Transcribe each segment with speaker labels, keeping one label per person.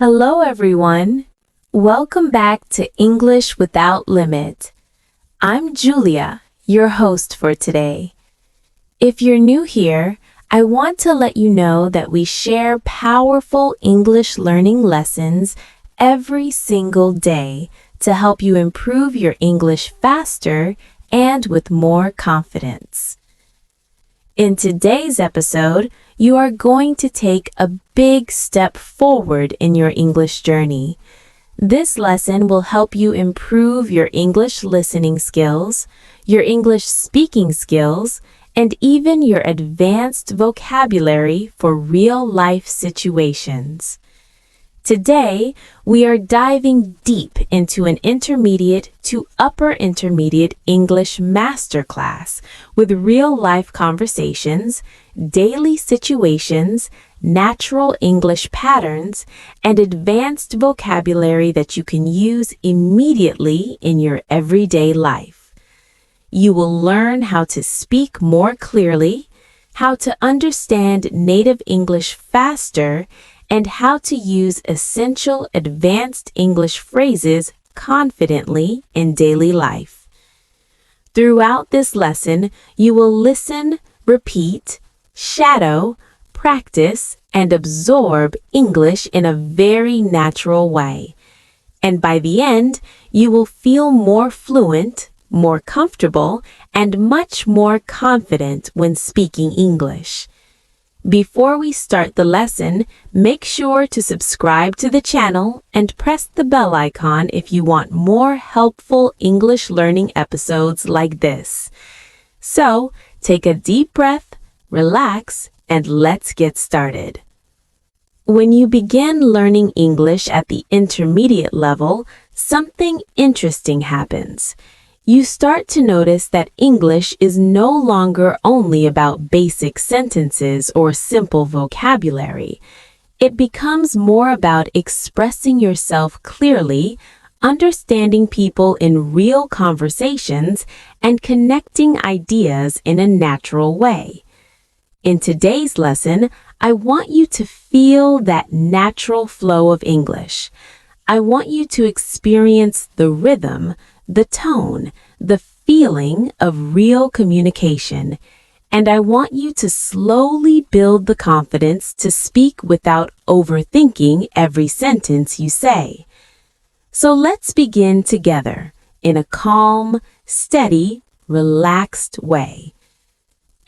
Speaker 1: Hello, everyone. Welcome back to English Without Limit. I'm Julia, your host for today. If you're new here, I want to let you know that we share powerful English learning lessons every single day to help you improve your English faster and with more confidence. In today's episode, you are going to take a big step forward in your English journey. This lesson will help you improve your English listening skills, your English speaking skills, and even your advanced vocabulary for real-life situations. Today, we are diving deep into an intermediate to upper intermediate English masterclass with real-life conversations, daily situations, natural English patterns, and advanced vocabulary that you can use immediately in your everyday life. You will learn how to speak more clearly, how to understand native English faster, and how to use essential advanced English phrases confidently in daily life. Throughout this lesson, you will listen, repeat, shadow, practice, and absorb English in a very natural way. And by the end, you will feel more fluent, more comfortable, and much more confident when speaking English. Before we start the lesson, make sure to subscribe to the channel and press the bell icon if you want more helpful English learning episodes like this. So, take a deep breath, relax, and let's get started. When you begin learning English at the intermediate level, something interesting happens. You start to notice that English is no longer only about basic sentences or simple vocabulary. It becomes more about expressing yourself clearly, understanding people in real conversations, and connecting ideas in a natural way. In today's lesson, I want you to feel that natural flow of English. I want you to experience the rhythm, the tone, the feeling of real communication, and I want you to slowly build the confidence to speak without overthinking every sentence you say. So let's begin together in a calm, steady, relaxed way.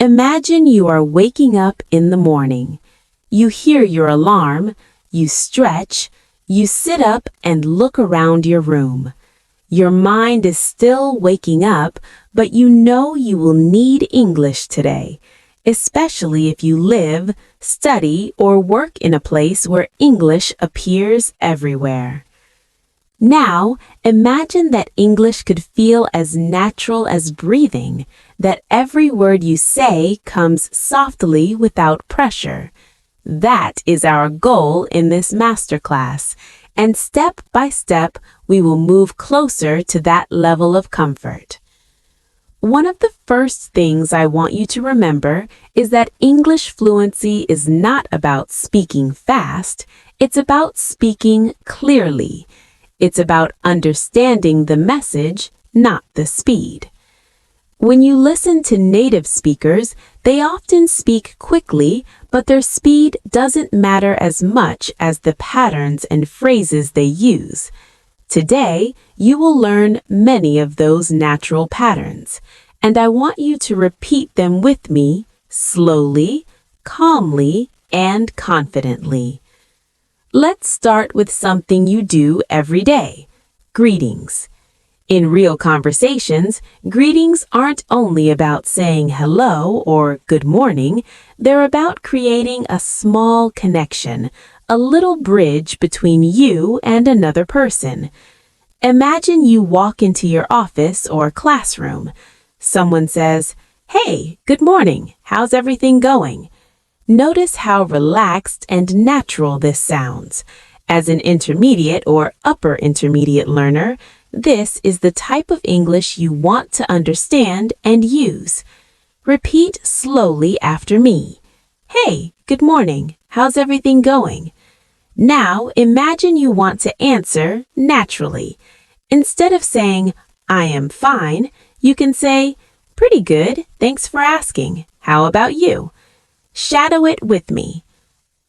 Speaker 1: Imagine you are waking up in the morning. You hear your alarm, you stretch, you sit up and look around your room. Your mind is still waking up, but you know you will need English today, especially if you live, study, or work in a place where English appears everywhere. Now, imagine that English could feel as natural as breathing, that every word you say comes softly without pressure. That is our goal in this masterclass, and step by step, we will move closer to that level of comfort. One of the first things I want you to remember is that English fluency is not about speaking fast, it's about speaking clearly. It's about understanding the message, not the speed. When you listen to native speakers, they often speak quickly, but their speed doesn't matter as much as the patterns and phrases they use. Today, you will learn many of those natural patterns, and I want you to repeat them with me slowly, calmly, and confidently. Let's start with something you do every day, greetings. In real conversations, greetings aren't only about saying hello or good morning, they're about creating a small connection, a little bridge between you and another person. Imagine you walk into your office or classroom. Someone says, "Hey, good morning. How's everything going?" Notice how relaxed and natural this sounds. As an intermediate or upper intermediate learner, this is the type of English you want to understand and use. Repeat slowly after me. "Hey, good morning. How's everything going?" Now, imagine you want to answer naturally. Instead of saying, I am fine, you can say, pretty good, thanks for asking. How about you? Shadow it with me.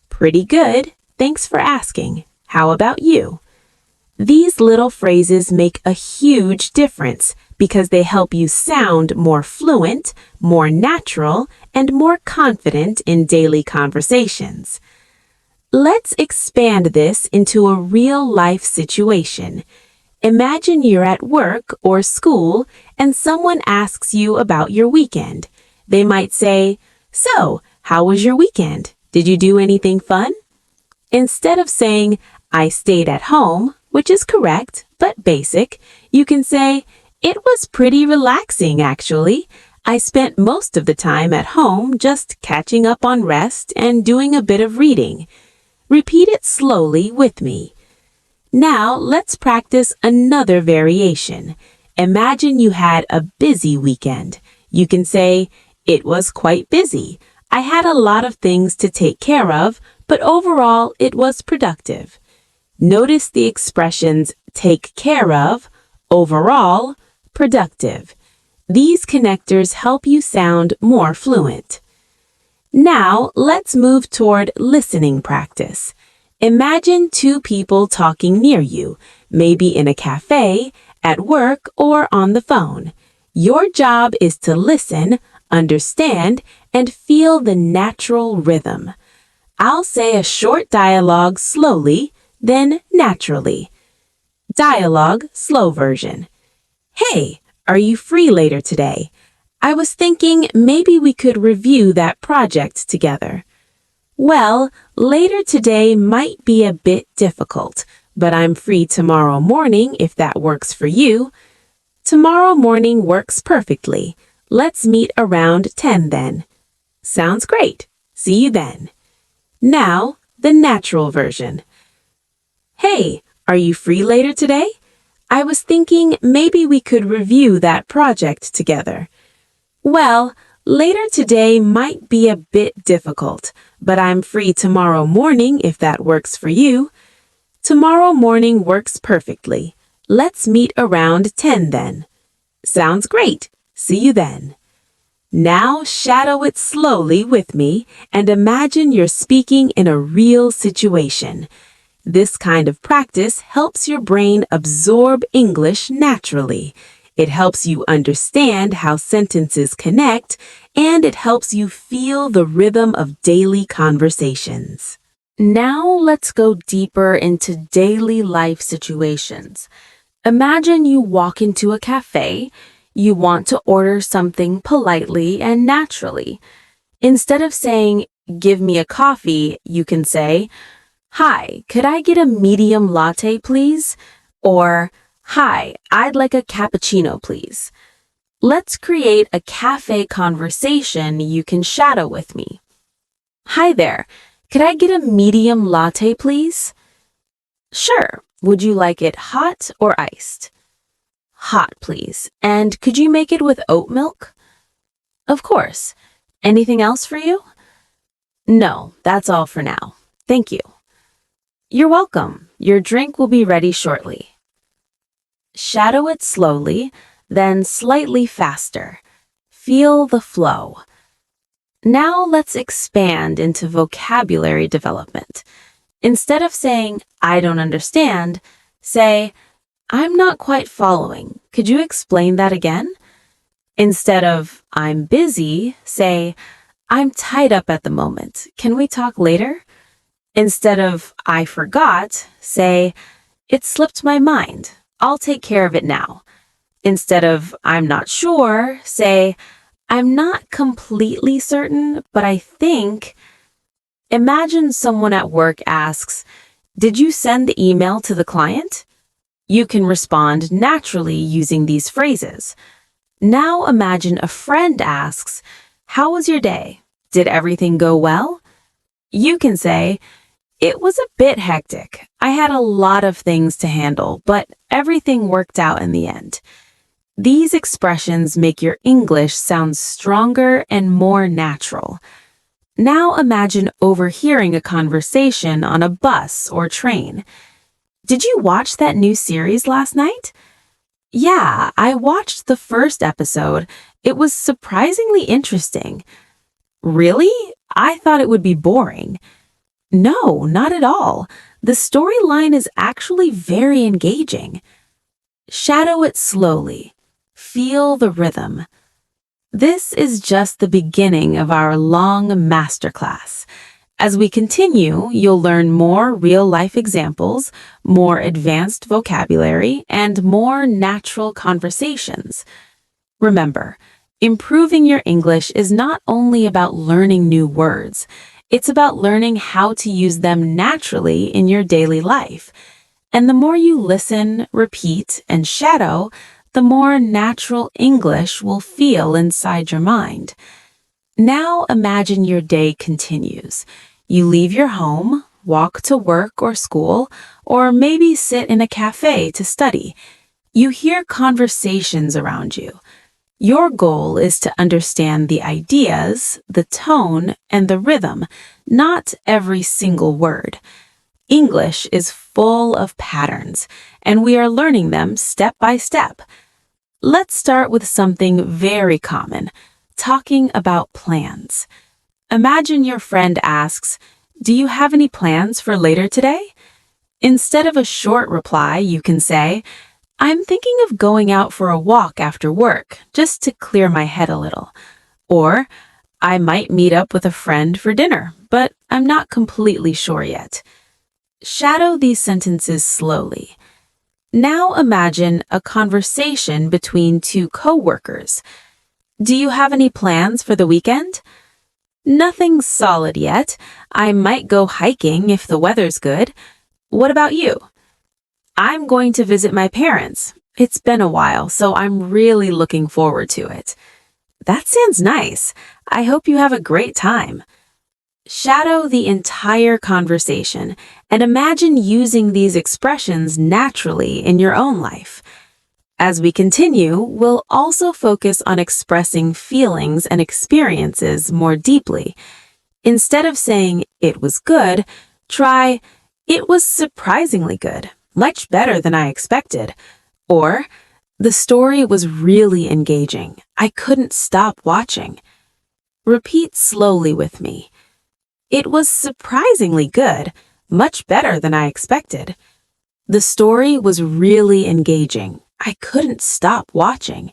Speaker 1: Pretty good, thanks for asking. How about you? These little phrases make a huge difference because they help you sound more fluent, more natural, and more confident in daily conversations. Let's expand this into a real-life situation. Imagine you're at work or school and someone asks you about your weekend. They might say, "So, how was your weekend? Did you do anything fun?" Instead of saying, "I stayed at home," which is correct but basic, you can say, "It was pretty relaxing, actually. I spent most of the time at home just catching up on rest and doing a bit of reading." Repeat it slowly with me. Now, let's practice another variation. Imagine you had a busy weekend. You can say, "It was quite busy. I had a lot of things to take care of, but overall it was productive." Notice the expressions take care of, overall, productive. These connectors help you sound more fluent. Now, let's move toward listening practice. Imagine two people talking near you, maybe in a cafe, at work, or on the phone. Your job is to listen, understand, and feel the natural rhythm. I'll say a short dialogue slowly, then naturally. Dialogue, slow version. "Hey, are you free later today? I was thinking maybe we could review that project together." "Well, later today might be a bit difficult, but I'm free tomorrow morning if that works for you." "Tomorrow morning works perfectly. Let's meet around 10 then." "Sounds great. See you then." Now, the natural version. "Hey, are you free later today? I was thinking maybe we could review that project together." "Well, later today might be a bit difficult, but I'm free tomorrow morning if that works for you." "Tomorrow morning works perfectly. Let's meet around 10 then." "Sounds great. See you then." Now shadow it slowly with me and imagine you're speaking in a real situation. This kind of practice helps your brain absorb English naturally. It helps you understand how sentences connect, and it helps you feel the rhythm of daily conversations. Now let's go deeper into daily life situations. Imagine you walk into a cafe. You want to order something politely and naturally. Instead of saying, "Give me a coffee," you can say, "Hi, could I get a medium latte, please?" Or, "Hi, I'd like a cappuccino, please." Let's create a cafe conversation you can shadow with me. "Hi there, could I get a medium latte, please?" "Sure. Would you like it hot or iced?" "Hot, please. And could you make it with oat milk?" "Of course. Anything else for you?" "No, that's all for now. Thank you." "You're welcome. Your drink will be ready shortly." Shadow it slowly, then slightly faster. Feel the flow. Now let's expand into vocabulary development. Instead of saying, "I don't understand," say, "I'm not quite following. Could you explain that again?" Instead of "I'm busy," say, "I'm tied up at the moment. Can we talk later?" Instead of "I forgot," say, "It slipped my mind. I'll take care of it now." Instead of "I'm not sure," say, "I'm not completely certain, but I think." Imagine someone at work asks, "Did you send the email to the client?" You can respond naturally using these phrases. Now imagine a friend asks, "How was your day? Did everything go well?" You can say, "It was a bit hectic. I had a lot of things to handle, but everything worked out in the end." These expressions make your English sound stronger and more natural. Now imagine overhearing a conversation on a bus or train. Did you watch that new series last night? Yeah, I watched the first episode. It was surprisingly interesting. Really? I thought it would be boring. No, not at all. The storyline is actually very engaging. Shadow it slowly. Feel the rhythm. This is just the beginning of our long masterclass. As we continue, you'll learn more real-life examples, more advanced vocabulary, and more natural conversations. Remember, improving your English is not only about learning new words, it's about learning how to use them naturally in your daily life. And the more you listen, repeat, and shadow, the more natural English will feel inside your mind. Now imagine your day continues. You leave your home, walk to work or school, or maybe sit in a cafe to study. You hear conversations around you. Your goal is to understand the ideas, the tone, and the rhythm, not every single word. English is full of patterns, and we are learning them step by step. Let's start with something very common, talking about plans. Imagine your friend asks, "Do you have any plans for later today?" Instead of a short reply, you can say, "I'm thinking of going out for a walk after work, just to clear my head a little." Or, "I might meet up with a friend for dinner, but I'm not completely sure yet." Shadow these sentences slowly. Now imagine a conversation between two coworkers. "Do you have any plans for the weekend?" "Nothing solid yet. I might go hiking if the weather's good. What about you?" "I'm going to visit my parents. It's been a while, so I'm really looking forward to it." "That sounds nice. I hope you have a great time." Shadow the entire conversation and imagine using these expressions naturally in your own life. As we continue, we'll also focus on expressing feelings and experiences more deeply. Instead of saying, "It was good," try, "It was surprisingly good, much better than I expected." Or, "The story was really engaging. I couldn't stop watching." Repeat slowly with me. "It was surprisingly good, much better than I expected." "The story was really engaging. I couldn't stop watching."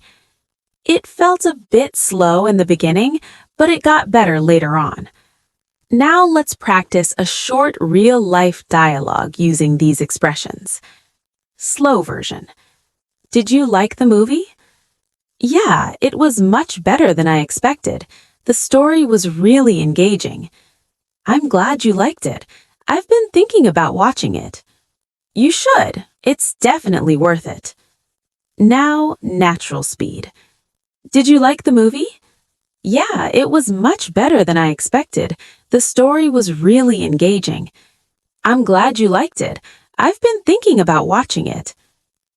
Speaker 1: "It felt a bit slow in the beginning, but it got better later on." Now let's practice a short real-life dialogue using these expressions. Slow version. "Did you like the movie?" "Yeah, it was much better than I expected. The story was really engaging." "I'm glad you liked it. I've been thinking about watching it." "You should. It's definitely worth it." Now, natural speed. "Did you like the movie?" "Yeah, it was much better than I expected. The story was really engaging." "I'm glad you liked it. I've been thinking about watching it."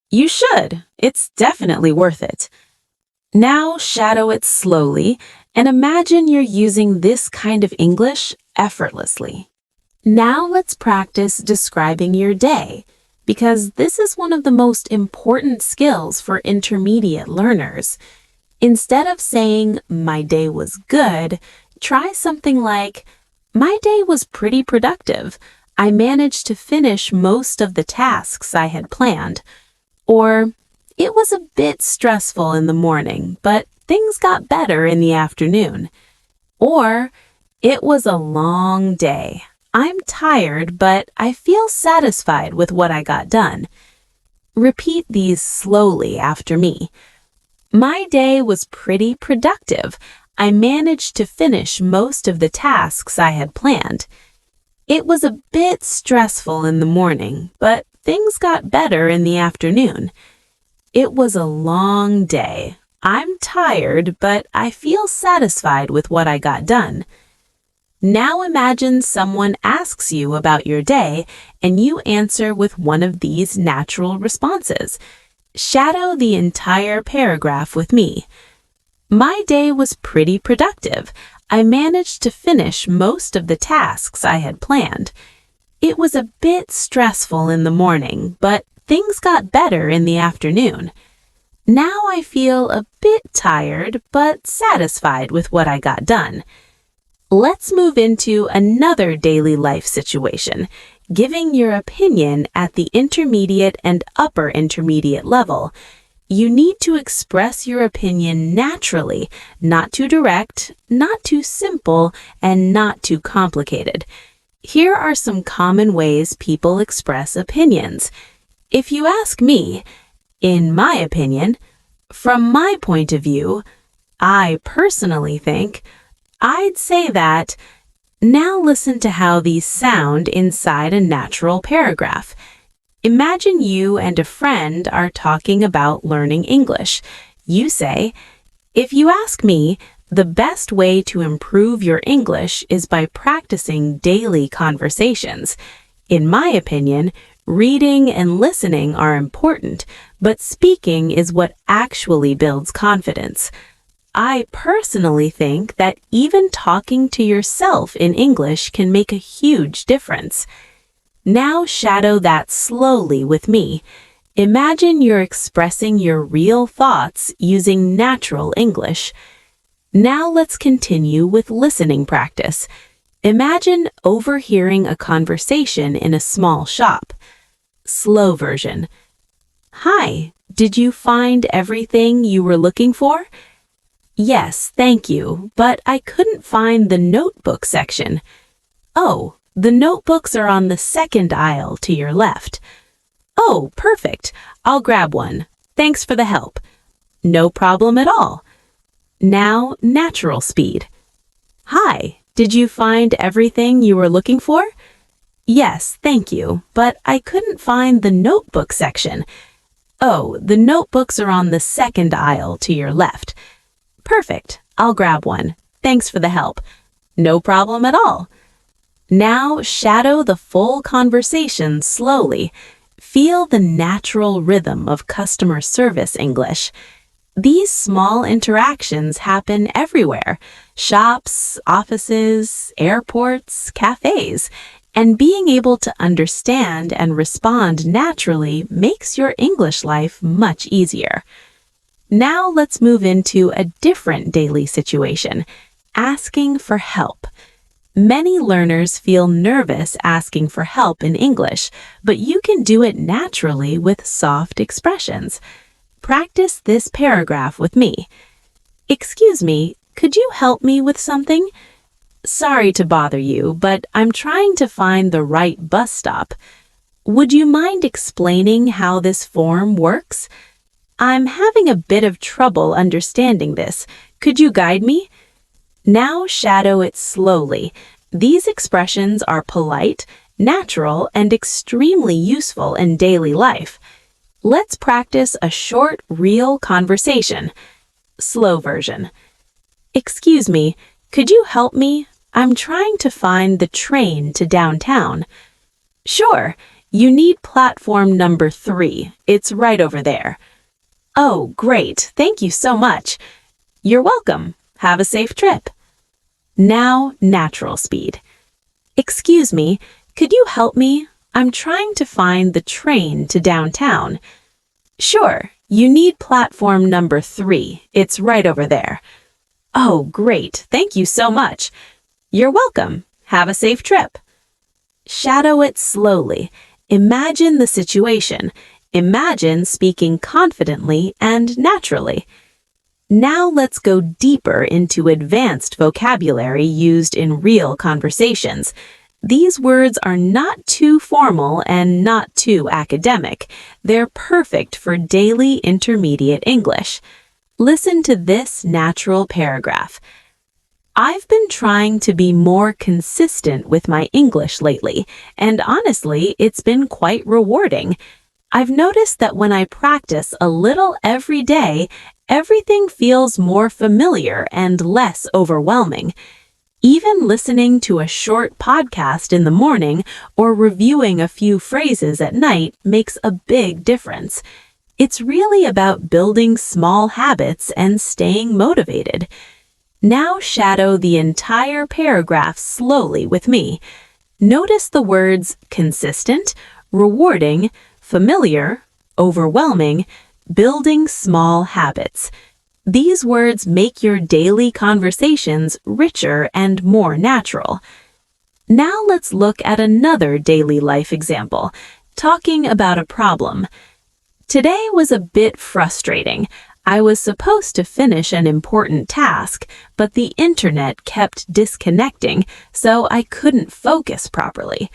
Speaker 1: "You should. It's definitely worth it." Now, shadow it slowly and imagine you're using this kind of English effortlessly. Now let's practice describing your day, because this is one of the most important skills for intermediate learners. Instead of saying, "My day was good," try something like, "My day was pretty productive. I managed to finish most of the tasks I had planned." Or, "It was a bit stressful in the morning, but things got better in the afternoon." Or, "It was a long day. I'm tired, but I feel satisfied with what I got done." Repeat these slowly after me. "My day was pretty productive. I managed to finish most of the tasks I had planned." "It was a bit stressful in the morning, but things got better in the afternoon." "It was a long day. I'm tired, but I feel satisfied with what I got done." Now imagine someone asks you about your day and you answer with one of these natural responses. Shadow the entire paragraph with me. "My day was pretty productive. I managed to finish most of the tasks I had planned. It was a bit stressful in the morning, but things got better in the afternoon. Now I feel a bit tired, but satisfied with what I got done. Let's move into another daily life situation, giving your opinion at the intermediate and upper intermediate level. You need to express your opinion naturally, not too direct, not too simple, and not too complicated. Here are some common ways people express opinions. If you ask me, in my opinion, from my point of view, I personally think, I'd say that. Now listen to how these sound inside a natural paragraph. Imagine you and a friend are talking about learning English. You say, "If you ask me, the best way to improve your English is by practicing daily conversations. In my opinion, reading and listening are important, but speaking is what actually builds confidence. I personally think that even talking to yourself in English can make a huge difference." Now shadow that slowly with me. Imagine you're expressing your real thoughts using natural English. Now let's continue with listening practice. Imagine overhearing a conversation in a small shop. Slow version. "Hi, did you find everything you were looking for?" "Yes, thank you, but I couldn't find the notebook section." "Oh, the notebooks are on the second aisle to your left." "Oh, perfect. I'll grab one. Thanks for the help." "No problem at all." Now, natural speed. "Hi, did you find everything you were looking for?" "Yes, thank you, but I couldn't find the notebook section." "Oh, the notebooks are on the second aisle to your left." "Perfect. I'll grab one. Thanks for the help." "No problem at all." Now shadow the full conversation slowly. Feel the natural rhythm of customer service English. These small interactions happen everywhere: shops, offices, airports, cafes, and being able to understand and respond naturally makes your English life much easier. Now let's move into a different daily situation: asking for help. Many learners feel nervous asking for help in English, but you can do it naturally with soft expressions. Practice this paragraph with me. "Excuse me, could you help me with something?" "Sorry to bother you, but I'm trying to find the right bus stop. Would you mind explaining how this form works? I'm having a bit of trouble understanding this. Could you guide me?" Now shadow it slowly. These expressions are polite, natural, and extremely useful in daily life. Let's practice a short, real conversation. Slow version. "Excuse me, could you help me? I'm trying to find the train to downtown." "Sure, you need platform number 3. It's right over there." "Oh, great. Thank you so much." "You're welcome. Have a safe trip." Now, natural speed. "Excuse me, could you help me? I'm trying to find the train to downtown." "Sure, you need platform number 3. It's right over there." "Oh, great. Thank you so much." "You're welcome. Have a safe trip." Shadow it slowly. Imagine the situation. Imagine speaking confidently and naturally. Now let's go deeper into advanced vocabulary used in real conversations. These words are not too formal and not too academic. They're perfect for daily intermediate English. Listen to this natural paragraph. "I've been trying to be more consistent with my English lately, and honestly, it's been quite rewarding. I've noticed that when I practice a little every day, everything feels more familiar and less overwhelming. Even listening to a short podcast in the morning or reviewing a few phrases at night makes a big difference. It's really about building small habits and staying motivated. Now shadow the entire paragraph slowly with me. Notice the words consistent, rewarding, familiar, overwhelming, building small habits. These words make your daily conversations richer and more natural. Now let's look at another daily life example, talking about a problem. Today was a bit frustrating. I was supposed to finish an important task, but the internet kept disconnecting, so I couldn't focus properly.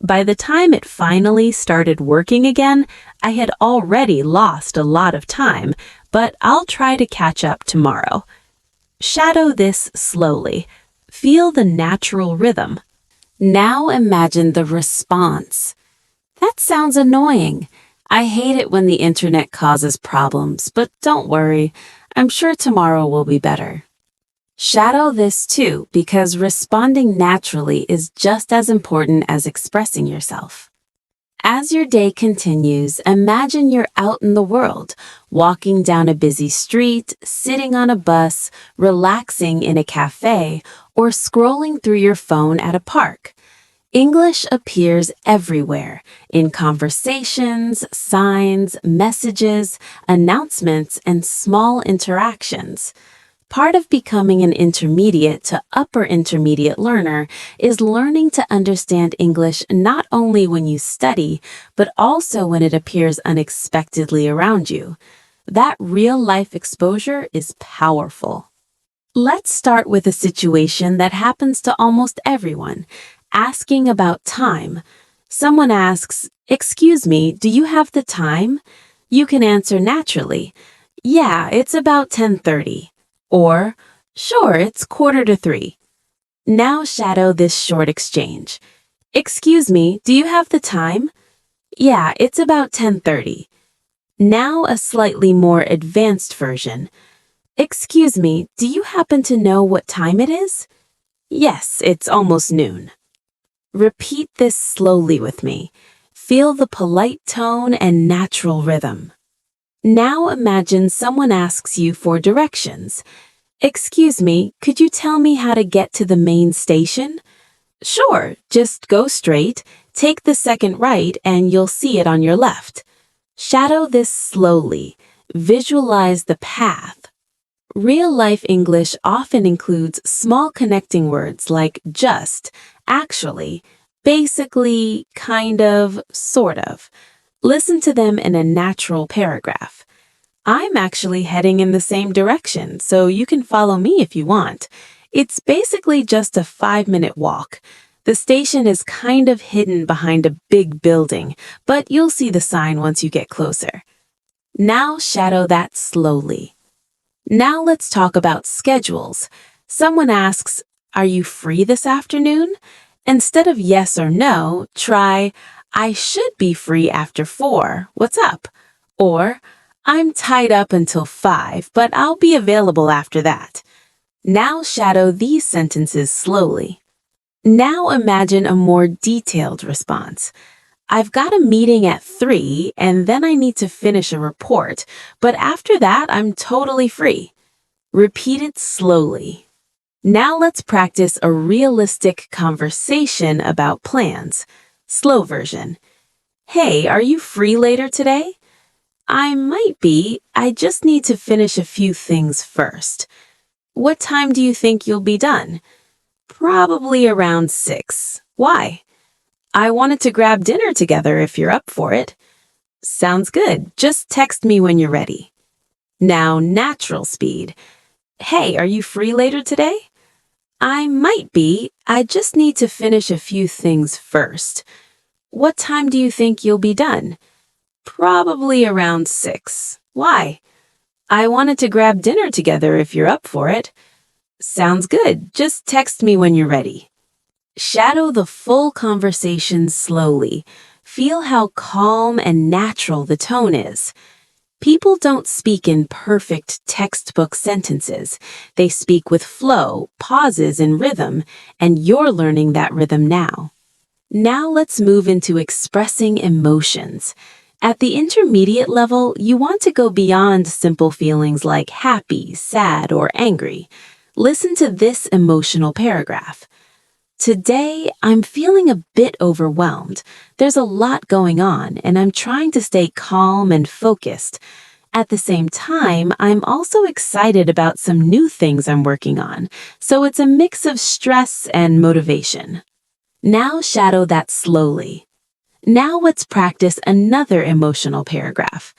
Speaker 1: By the time it finally started working again, I had already lost a lot of time, but I'll try to catch up tomorrow. Shadow this slowly. Feel the natural rhythm. Now imagine the response. That sounds annoying. I hate it when the internet causes problems, but don't worry, I'm sure tomorrow will be better. Shadow this too, because responding naturally is just as important as expressing yourself. As your day continues, imagine you're out in the world, walking down a busy street, sitting on a bus, relaxing in a cafe, or scrolling through your phone at a park. English appears everywhere, in conversations, signs, messages, announcements, and small interactions. Part of becoming an intermediate to upper intermediate learner is learning to understand English not only when you study, but also when it appears unexpectedly around you. That real-life exposure is powerful. Let's start with a situation that happens to almost everyone. Asking about time. Someone asks, "Excuse me, do you have the time?" You can answer naturally, "Yeah, it's about 10:30." Or, "Sure, it's 2:45." Now shadow this short exchange. "Excuse me, do you have the time?" "Yeah, it's about 10:30." Now a slightly more advanced version. "Excuse me, do you happen to know what time it is?" "Yes, it's almost noon." Repeat this slowly with me. Feel the polite tone and natural rhythm. Now imagine someone asks you for directions. "Excuse me, could you tell me how to get to the main station?" "Sure, just go straight, take the second right, and you'll see it on your left." Shadow this slowly. Visualize the path. Real-life English often includes small connecting words like just, actually, basically, kind of, sort of. Listen to them in a natural paragraph. I'm actually heading in the same direction, so you can follow me if you want. It's basically just a 5-minute walk. The station is kind of hidden behind a big building, but you'll see the sign once you get closer. Now shadow that slowly. Now let's talk about schedules. Someone asks, "Are you free this afternoon?" Instead of yes or no, try, "I should be free after 4. What's up?" Or, "I'm tied up until 5, but I'll be available after that." Now shadow these sentences slowly. Now imagine a more detailed response. "I've got a meeting at 3, and then I need to finish a report, but after that, I'm totally free." Repeat it slowly. Now let's practice a realistic conversation about plans. Slow version. "Hey, are you free later today?" "I might be. I just need to finish a few things first." "What time do you think you'll be done?" "Probably around 6. Why?" "I wanted to grab dinner together if you're up for it." "Sounds good. Just text me when you're ready." Now, natural speed. "Hey, are you free later today?" "I might be. I just need to finish a few things first." "What time do you think you'll be done?" "Probably around 6. Why?" "I wanted to grab dinner together if you're up for it." "Sounds good. Just text me when you're ready." Shadow the full conversation slowly. Feel how calm and natural the tone is. People don't speak in perfect textbook sentences. They speak with flow, pauses, and rhythm, and you're learning that rhythm now. Now let's move into expressing emotions. At the intermediate level, you want to go beyond simple feelings like happy, sad, or angry. Listen to this emotional paragraph. Today, I'm feeling a bit overwhelmed. There's a lot going on, and I'm trying to stay calm and focused. At the same time, I'm also excited about some new things I'm working on, so it's a mix of stress and motivation. Now shadow that slowly. Now let's practice another emotional paragraph.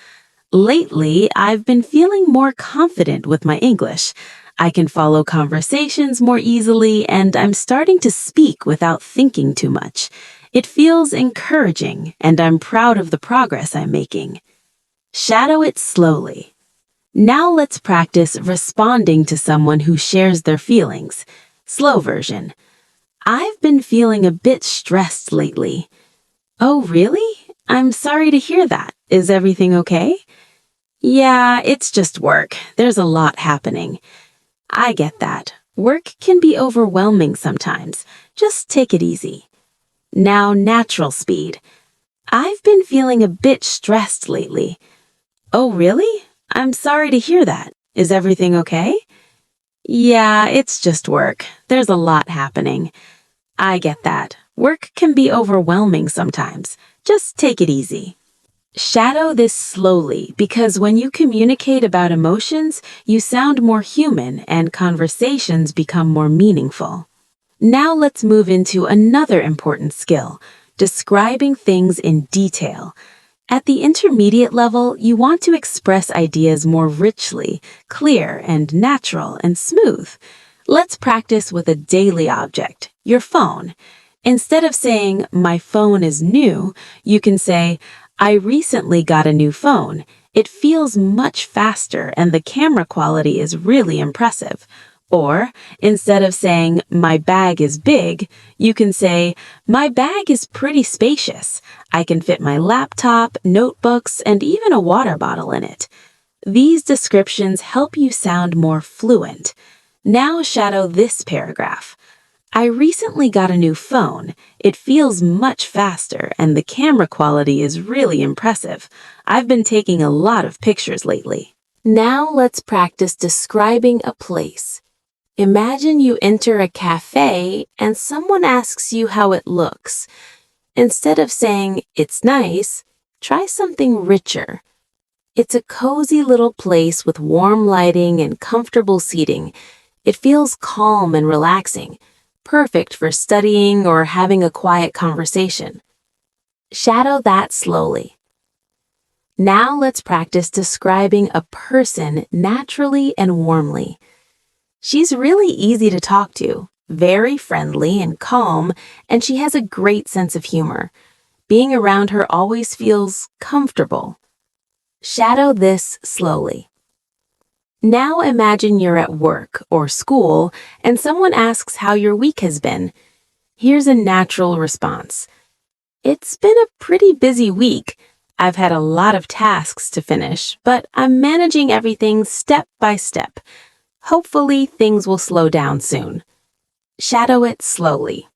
Speaker 1: Lately, I've been feeling more confident with my English. I can follow conversations more easily, and I'm starting to speak without thinking too much. It feels encouraging, and I'm proud of the progress I'm making. Shadow it slowly. Now let's practice responding to someone who shares their feelings. Slow version. I've been feeling a bit stressed lately. Oh, really? I'm sorry to hear that. Is everything okay? Yeah, it's just work. There's a lot happening. I get that. Work can be overwhelming sometimes. Just take it easy. Now, natural speed. I've been feeling a bit stressed lately. Oh, really? I'm sorry to hear that. Is everything okay? Yeah, it's just work. There's a lot happening. I get that. Work can be overwhelming sometimes. Just take it easy. Shadow this slowly because when you communicate about emotions, you sound more human and conversations become more meaningful. Now let's move into another important skill, describing things in detail. At the intermediate level, you want to express ideas more richly, clear and natural and smooth. Let's practice with a daily object, your phone. Instead of saying, my phone is new, you can say, I recently got a new phone. It feels much faster and the camera quality is really impressive. Or, instead of saying, my bag is big, you can say, my bag is pretty spacious. I can fit my laptop, notebooks, and even a water bottle in it. These descriptions help you sound more fluent. Now shadow this paragraph. I recently got a new phone. It feels much faster and the camera quality is really impressive. I've been taking a lot of pictures lately. Now let's practice describing a place. Imagine you enter a cafe and someone asks you how it looks. Instead of saying, it's nice, try something richer. It's a cozy little place with warm lighting and comfortable seating. It feels calm and relaxing, perfect for studying or having a quiet conversation. Shadow that slowly. Now let's practice describing a person naturally and warmly. She's really easy to talk to, very friendly and calm, and she has a great sense of humor. Being around her always feels comfortable. Shadow this slowly. Now imagine you're at work or school and someone asks how your week has been. Here's a natural response. It's been a pretty busy week. I've had a lot of tasks to finish, but I'm managing everything step by step. Hopefully, things will slow down soon. Shadow it slowly.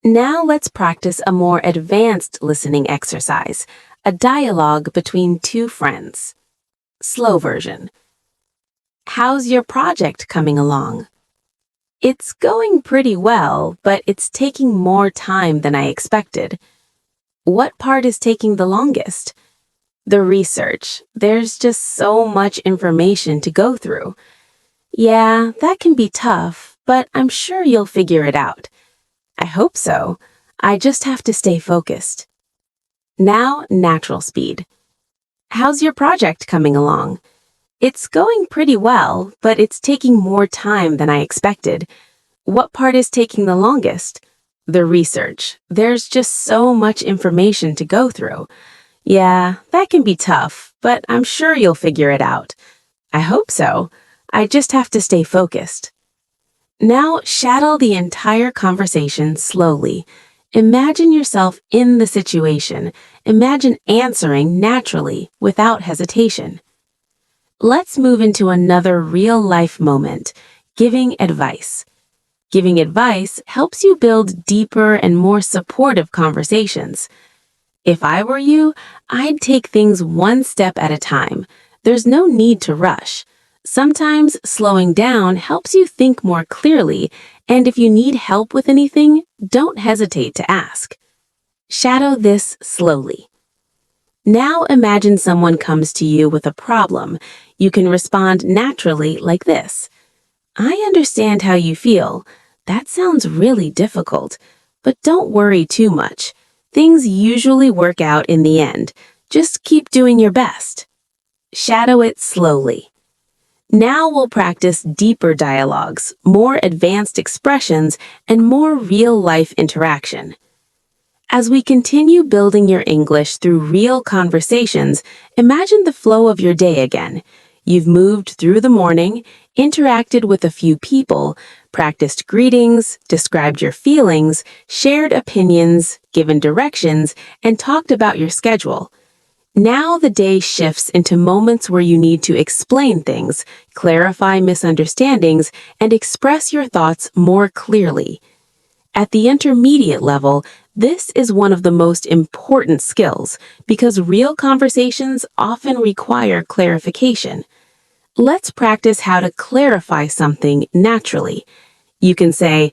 Speaker 1: Now let's practice a more advanced listening exercise, a dialogue between two friends. Slow version. How's your project coming along? It's going pretty well, but it's taking more time than I expected. What part is taking the longest? The research. There's just so much information to go through. Yeah, that can be tough, but I'm sure you'll figure it out. I hope so. I just have to stay focused. Now, natural speed. How's your project coming along? It's going pretty well, but it's taking more time than I expected. What part is taking the longest? The research. There's just so much information to go through. Yeah, that can be tough, but I'm sure you'll figure it out. I hope so. I just have to stay focused. Now, shadow the entire conversation slowly. Imagine yourself in the situation. Imagine answering naturally, without hesitation. Let's move into another real-life moment, giving advice. Giving advice helps you build deeper and more supportive conversations. If I were you, I'd take things one step at a time. There's no need to rush. Sometimes slowing down helps you think more clearly, and if you need help with anything, don't hesitate to ask. Shadow this slowly. Now imagine someone comes to you with a problem. You can respond naturally like this. I understand how you feel. That sounds really difficult, but don't worry too much. Things usually work out in the end. Just keep doing your best. Shadow it slowly. Now we'll practice deeper dialogues, more advanced expressions, and more real-life interaction. As we continue building your English through real conversations, imagine the flow of your day again. You've moved through the morning, interacted with a few people, practiced greetings, described your feelings, shared opinions, given directions, and talked about your schedule. Now the day shifts into moments where you need to explain things, clarify misunderstandings, and express your thoughts more clearly. At the intermediate level, this is one of the most important skills because real conversations often require clarification. Let's practice how to clarify something naturally. You can say,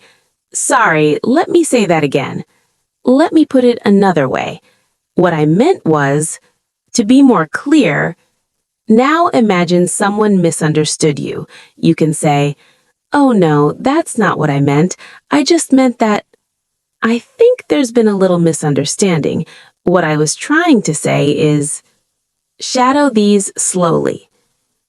Speaker 1: "Sorry, let me say that again. Let me put it another way. What I meant was," to be more clear. Now imagine someone misunderstood you. You can say, "Oh no, that's not what I meant. I just meant that I think there's been a little misunderstanding. What I was trying to say is," shadow these slowly.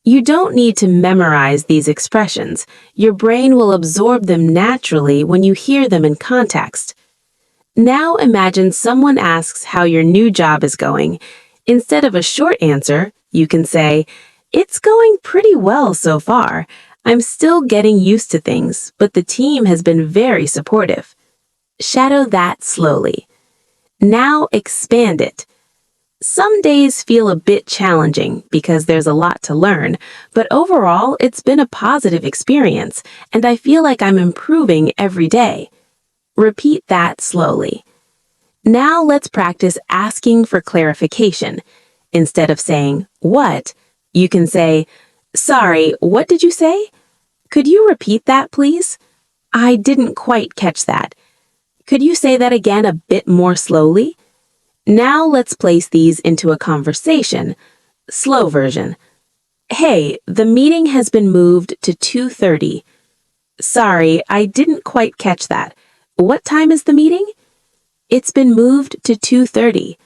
Speaker 1: You don't need to memorize these expressions. Your brain will absorb them naturally when you hear them in context. Now imagine someone asks how your new job is going. Instead of a short answer, you can say, "It's going pretty well so far. I'm still getting used to things, but the team has been very supportive." Shadow that slowly. Now expand it. Some days feel a bit challenging because there's a lot to learn, but overall it's been a positive experience, and I feel like I'm improving every day. Repeat that slowly. Now let's practice asking for clarification. Instead of saying, "What?" you can say, "Sorry, what did you say? Could you repeat that, please? I didn't quite catch that. Could you say that again a bit more slowly?" Now let's place these into a conversation. Slow version. "Hey, the meeting has been moved to 2:30. Sorry, I didn't quite catch that. What time is the meeting?" "It's been moved to 2:30.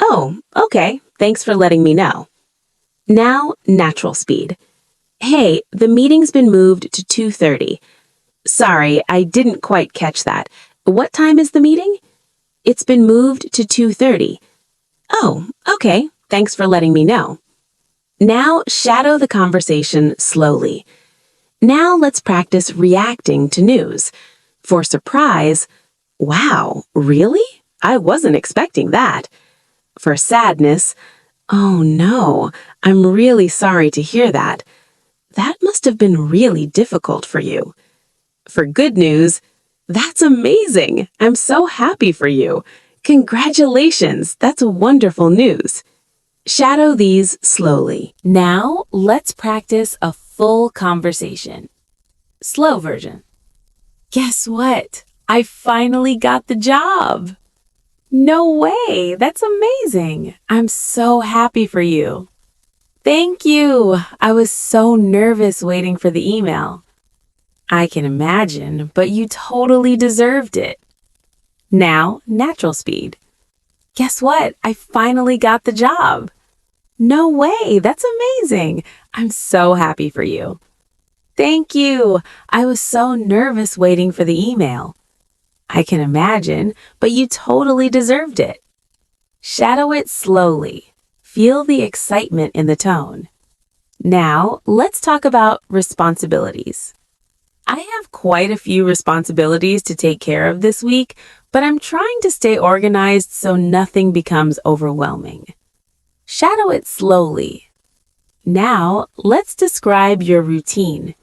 Speaker 1: "Oh, okay. Thanks for letting me know." Now, natural speed. "Hey, the meeting's been moved to 2:30. Sorry, I didn't quite catch that. What time is the meeting?" "It's been moved to 2:30. "Oh, okay. Thanks for letting me know." Now, shadow the conversation slowly. Now let's practice reacting to news. For surprise, "Wow, really? I wasn't expecting that." For sadness, "Oh no, I'm really sorry to hear that. That must have been really difficult for you." For good news, "That's amazing. I'm so happy for you. Congratulations, that's wonderful news." Shadow these slowly. Now, let's practice a full conversation. Slow version. "Guess what? I finally got the job." "No way, that's amazing. I'm so happy for you." "Thank you. I was so nervous waiting for the email." "I can imagine, but you totally deserved it." Now, natural speed. "Guess what? I finally got the job." "No way, that's amazing. I'm so happy for you." "Thank you. I was so nervous waiting for the email." "I can imagine, but you totally deserved it." Shadow it slowly. Feel the excitement in the tone. Now, let's talk about responsibilities. I have quite a few responsibilities to take care of this week, but I'm trying to stay organized so nothing becomes overwhelming. Shadow it slowly. Now, let's describe your routine.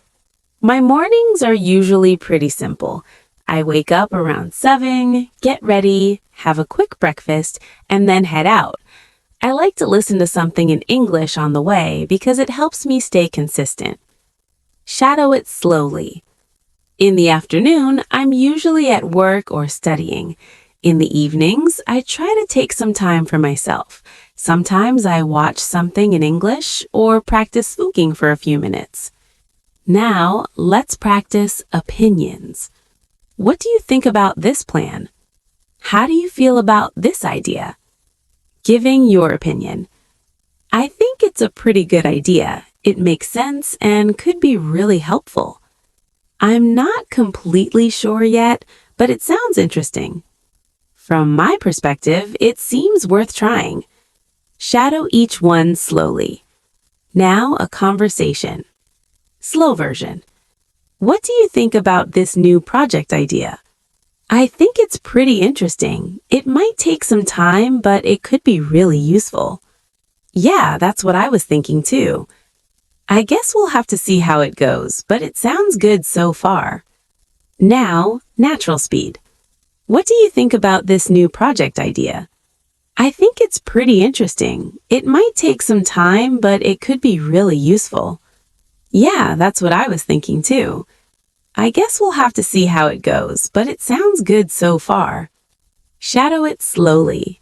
Speaker 1: My mornings are usually pretty simple. I wake up around 7, get ready, have a quick breakfast, and then head out. I like to listen to something in English on the way because it helps me stay consistent. Shadow it slowly. In the afternoon, I'm usually at work or studying. In the evenings, I try to take some time for myself. Sometimes I watch something in English or practice speaking for a few minutes. Now, let's practice opinions. What do you think about this plan? How do you feel about this idea? Giving your opinion. I think it's a pretty good idea. It makes sense and could be really helpful. I'm not completely sure yet, but it sounds interesting. From my perspective, it seems worth trying. Shadow each one slowly. Now a conversation. Slow version. What do you think about this new project idea? I think it's pretty interesting. It might take some time, but it could be really useful. Yeah, that's what I was thinking too. I guess we'll have to see how it goes, but it sounds good so far. Now, natural speed. What do you think about this new project idea? I think it's pretty interesting. It might take some time, but it could be really useful. Yeah, that's what I was thinking too. I guess we'll have to see how it goes, but it sounds good so far. Shadow it slowly.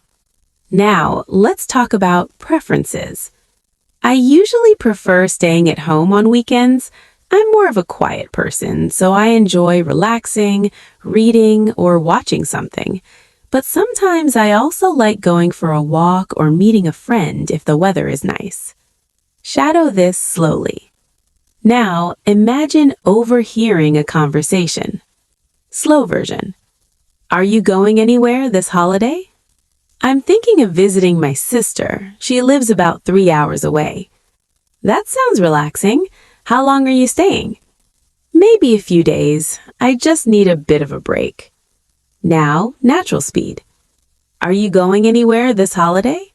Speaker 1: Now, let's talk about preferences. I usually prefer staying at home on weekends. I'm more of a quiet person, so I enjoy relaxing, reading, or watching something. But sometimes I also like going for a walk or meeting a friend if the weather is nice. Shadow this slowly. Now, imagine overhearing a conversation. Slow version. Are you going anywhere this holiday? I'm thinking of visiting my sister. She lives about 3 hours away. That sounds relaxing. How long are you staying? Maybe a few days. I just need a bit of a break. Now, natural speed. Are you going anywhere this holiday?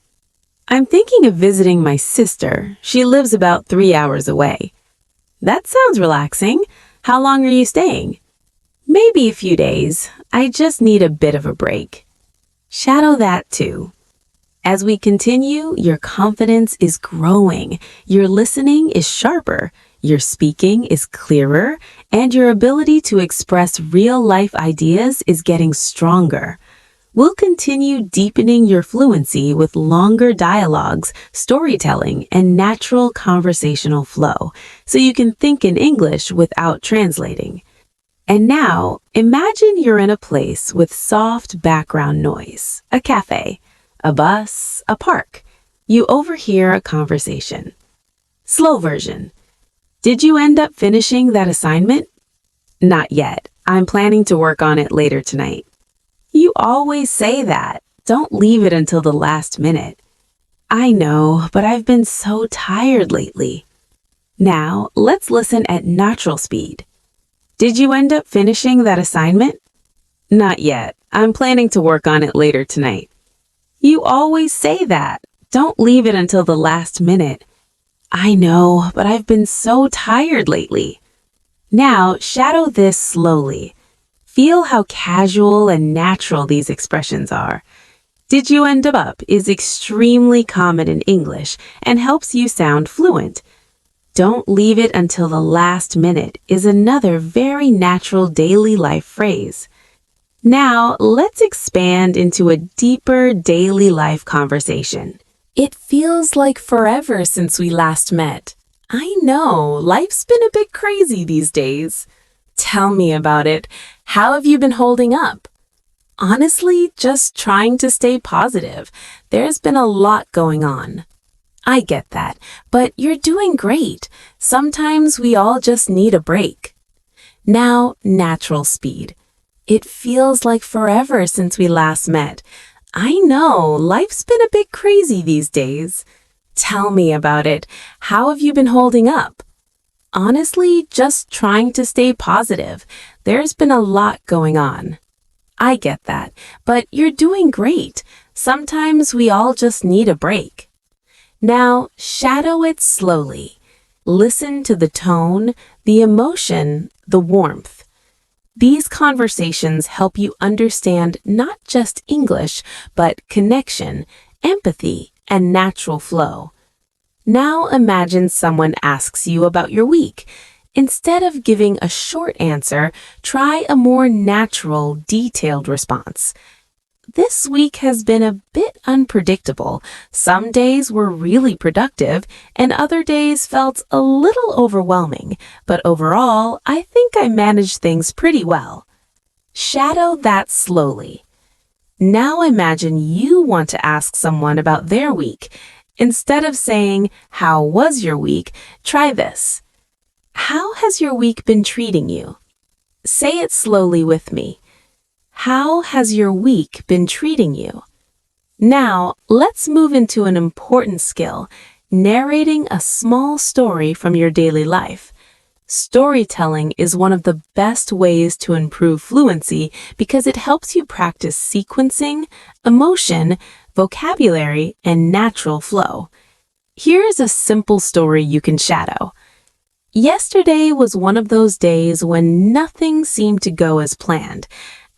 Speaker 1: I'm thinking of visiting my sister. She lives about 3 hours away. That sounds relaxing. How long are you staying? Maybe a few days. I just need a bit of a break. Shadow that too. As we continue, your confidence is growing, your listening is sharper, your speaking is clearer, and your ability to express real-life ideas is getting stronger. We'll continue deepening your fluency with longer dialogues, storytelling, and natural conversational flow, so you can think in English without translating. And now, imagine you're in a place with soft background noise, a cafe, a bus, a park. You overhear a conversation. Slow version. Did you end up finishing that assignment? Not yet. I'm planning to work on it later tonight. You always say that. Don't leave it until the last minute. I know, but I've been so tired lately. Now, let's listen at natural speed. Did you end up finishing that assignment? Not yet. I'm planning to work on it later tonight. You always say that. Don't leave it until the last minute. I know, but I've been so tired lately. Now, shadow this slowly. Feel how casual and natural these expressions are. Did you end up is extremely common in English and helps you sound fluent. Don't leave it until the last minute is another very natural daily life phrase. Now, let's expand into a deeper daily life conversation. It feels like forever since we last met. I know, life's been a bit crazy these days. Tell me about it. How have you been holding up? Honestly, just trying to stay positive. There's been a lot going on. I get that, but you're doing great. Sometimes we all just need a break. Now, natural speed. It feels like forever since we last met. I know, life's been a bit crazy these days. Tell me about it. How have you been holding up? Honestly, just trying to stay positive. There's been a lot going on. I get that, but you're doing great. Sometimes we all just need a break. Now, shadow it slowly. Listen to the tone, the emotion, the warmth. These conversations help you understand not just English, but connection, empathy, and natural flow. Now imagine someone asks you about your week. Instead of giving a short answer, try a more natural, detailed response. This week has been a bit unpredictable. Some days were really productive, and other days felt a little overwhelming. But overall, I think I managed things pretty well. Shadow that slowly. Now imagine you want to ask someone about their week. Instead of saying, "How was your week?" try this. "How has your week been treating you?" Say it slowly with me. How has your week been treating you? Now, let's move into an important skill, narrating a small story from your daily life. Storytelling is one of the best ways to improve fluency because it helps you practice sequencing, emotion, vocabulary, and natural flow. Here's a simple story you can shadow. Yesterday was one of those days when nothing seemed to go as planned.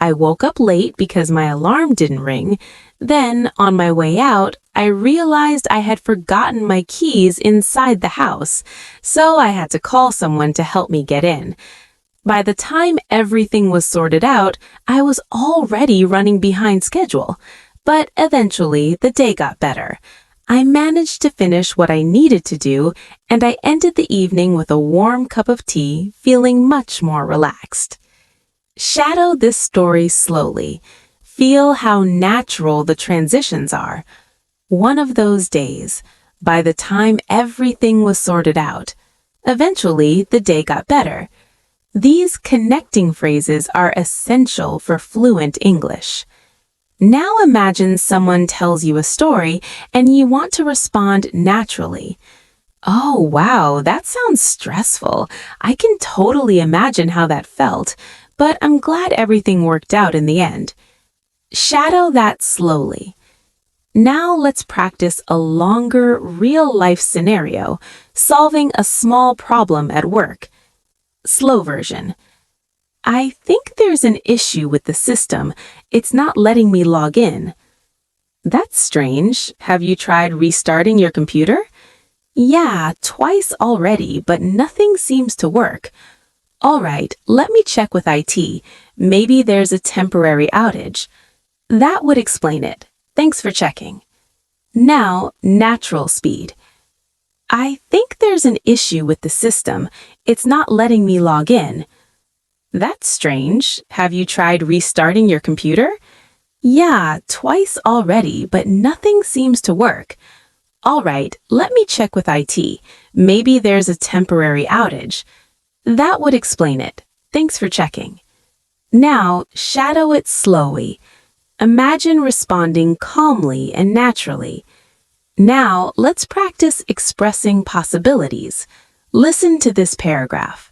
Speaker 1: I woke up late because my alarm didn't ring. Then, on my way out, I realized I had forgotten my keys inside the house, so I had to call someone to help me get in. By the time everything was sorted out, I was already running behind schedule. But eventually, the day got better. I managed to finish what I needed to do, and I ended the evening with a warm cup of tea, feeling much more relaxed. Shadow this story slowly. Feel how natural the transitions are. One of those days, by the time everything was sorted out, eventually the day got better. These connecting phrases are essential for fluent English. Now imagine someone tells you a story and you want to respond naturally. "Oh, wow, that sounds stressful. I can totally imagine how that felt, but I'm glad everything worked out in the end." Shadow that slowly. Now let's practice a longer, real-life scenario, solving a small problem at work. Slow version. "I think there's an issue with the system. It's not letting me log in." "That's strange. Have you tried restarting your computer?" "Yeah, twice already, but nothing seems to work." "All right, let me check with IT. Maybe there's a temporary outage." That would explain it. Thanks for checking. Now, natural speed. "I think there's an issue with the system. It's not letting me log in." "That's strange. Have you tried restarting your computer?" "Yeah, twice already, but nothing seems to work." "All right, let me check with IT. Maybe there's a temporary outage." That would explain it. Thanks for checking. Now, shadow it slowly. Imagine responding calmly and naturally. Now, let's practice expressing possibilities. Listen to this paragraph.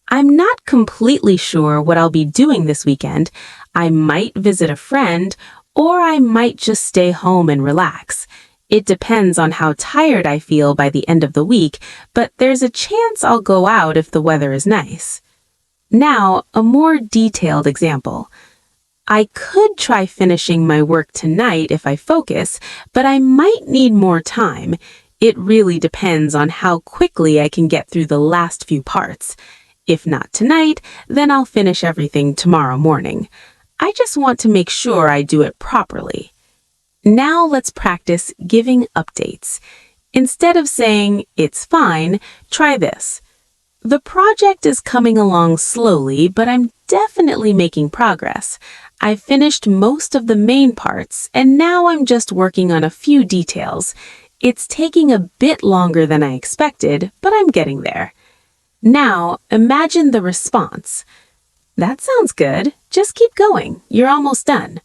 Speaker 1: "I'm not completely sure what I'll be doing this weekend. I might visit a friend, or I might just stay home and relax. It depends on how tired I feel by the end of the week, but there's a chance I'll go out if the weather is nice." Now, a more detailed example. "I could try finishing my work tonight if I focus, but I might need more time. It really depends on how quickly I can get through the last few parts. If not tonight, then I'll finish everything tomorrow morning. I just want to make sure I do it properly." Now let's practice giving updates. Instead of saying, "It's fine," try this. "The project is coming along slowly, but I'm definitely making progress. I've finished most of the main parts, and now I'm just working on a few details. It's taking a bit longer than I expected, but I'm getting there." Now, imagine the response. "That sounds good. Just keep going. You're almost done."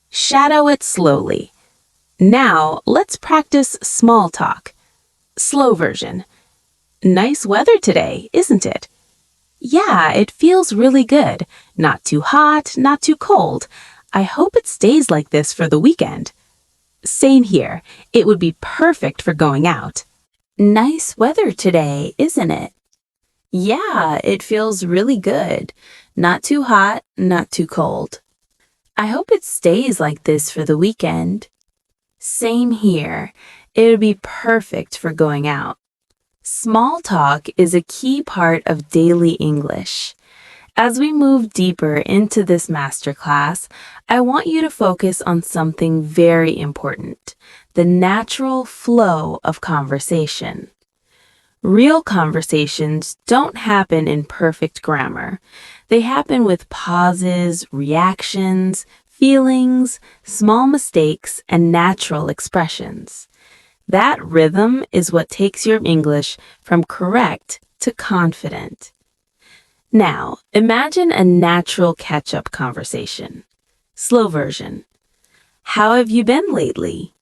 Speaker 1: Shadow it slowly. Now, let's practice small talk. Slow version. "Nice weather today, isn't it?" "Yeah, it feels really good. Not too hot, not too cold. I hope it stays like this for the weekend." Same here. It would be perfect for going out. "Nice weather today, isn't it?" "Yeah, it feels really good. Not too hot, not too cold. I hope it stays like this for the weekend." Same here. It would be perfect for going out. Small talk is a key part of daily English. As we move deeper into this masterclass, I want you to focus on something very important: the natural flow of conversation. Real conversations don't happen in perfect grammar. They happen with pauses, reactions, feelings, small mistakes, and natural expressions. That rhythm is what takes your English from correct to confident. Now, imagine a natural catch-up conversation. Slow version. How have you been lately?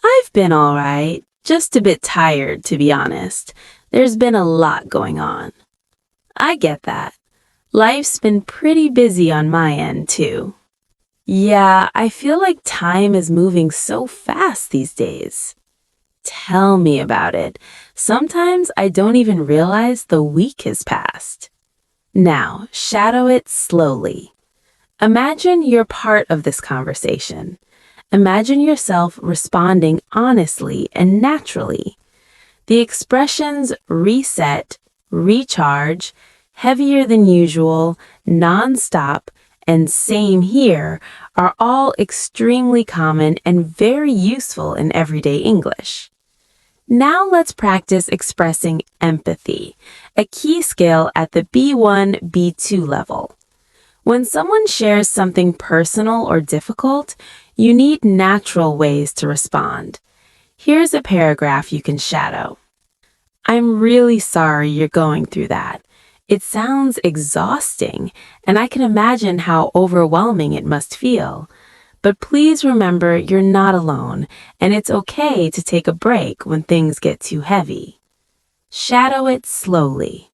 Speaker 1: I've been all right, just a bit tired, to be honest. There's been a lot going on. I get that. Life's been pretty busy on my end, too. Yeah, I feel like time is moving so fast these days. Tell me about it. Sometimes I don't even realize the week has passed. Now, shadow it slowly. Imagine you're part of this conversation. Imagine yourself responding honestly and naturally. The expressions reset, recharge, heavier than usual, nonstop, and same here are all extremely common and very useful in everyday English. Now let's practice expressing empathy, a key skill at the B1, B2 level. When someone shares something personal or difficult, you need natural ways to respond. Here's a paragraph you can shadow. I'm really sorry you're going through that. It sounds exhausting, and I can imagine how overwhelming it must feel. But please remember you're not alone, and it's okay to take a break when things get too heavy. Shadow it slowly.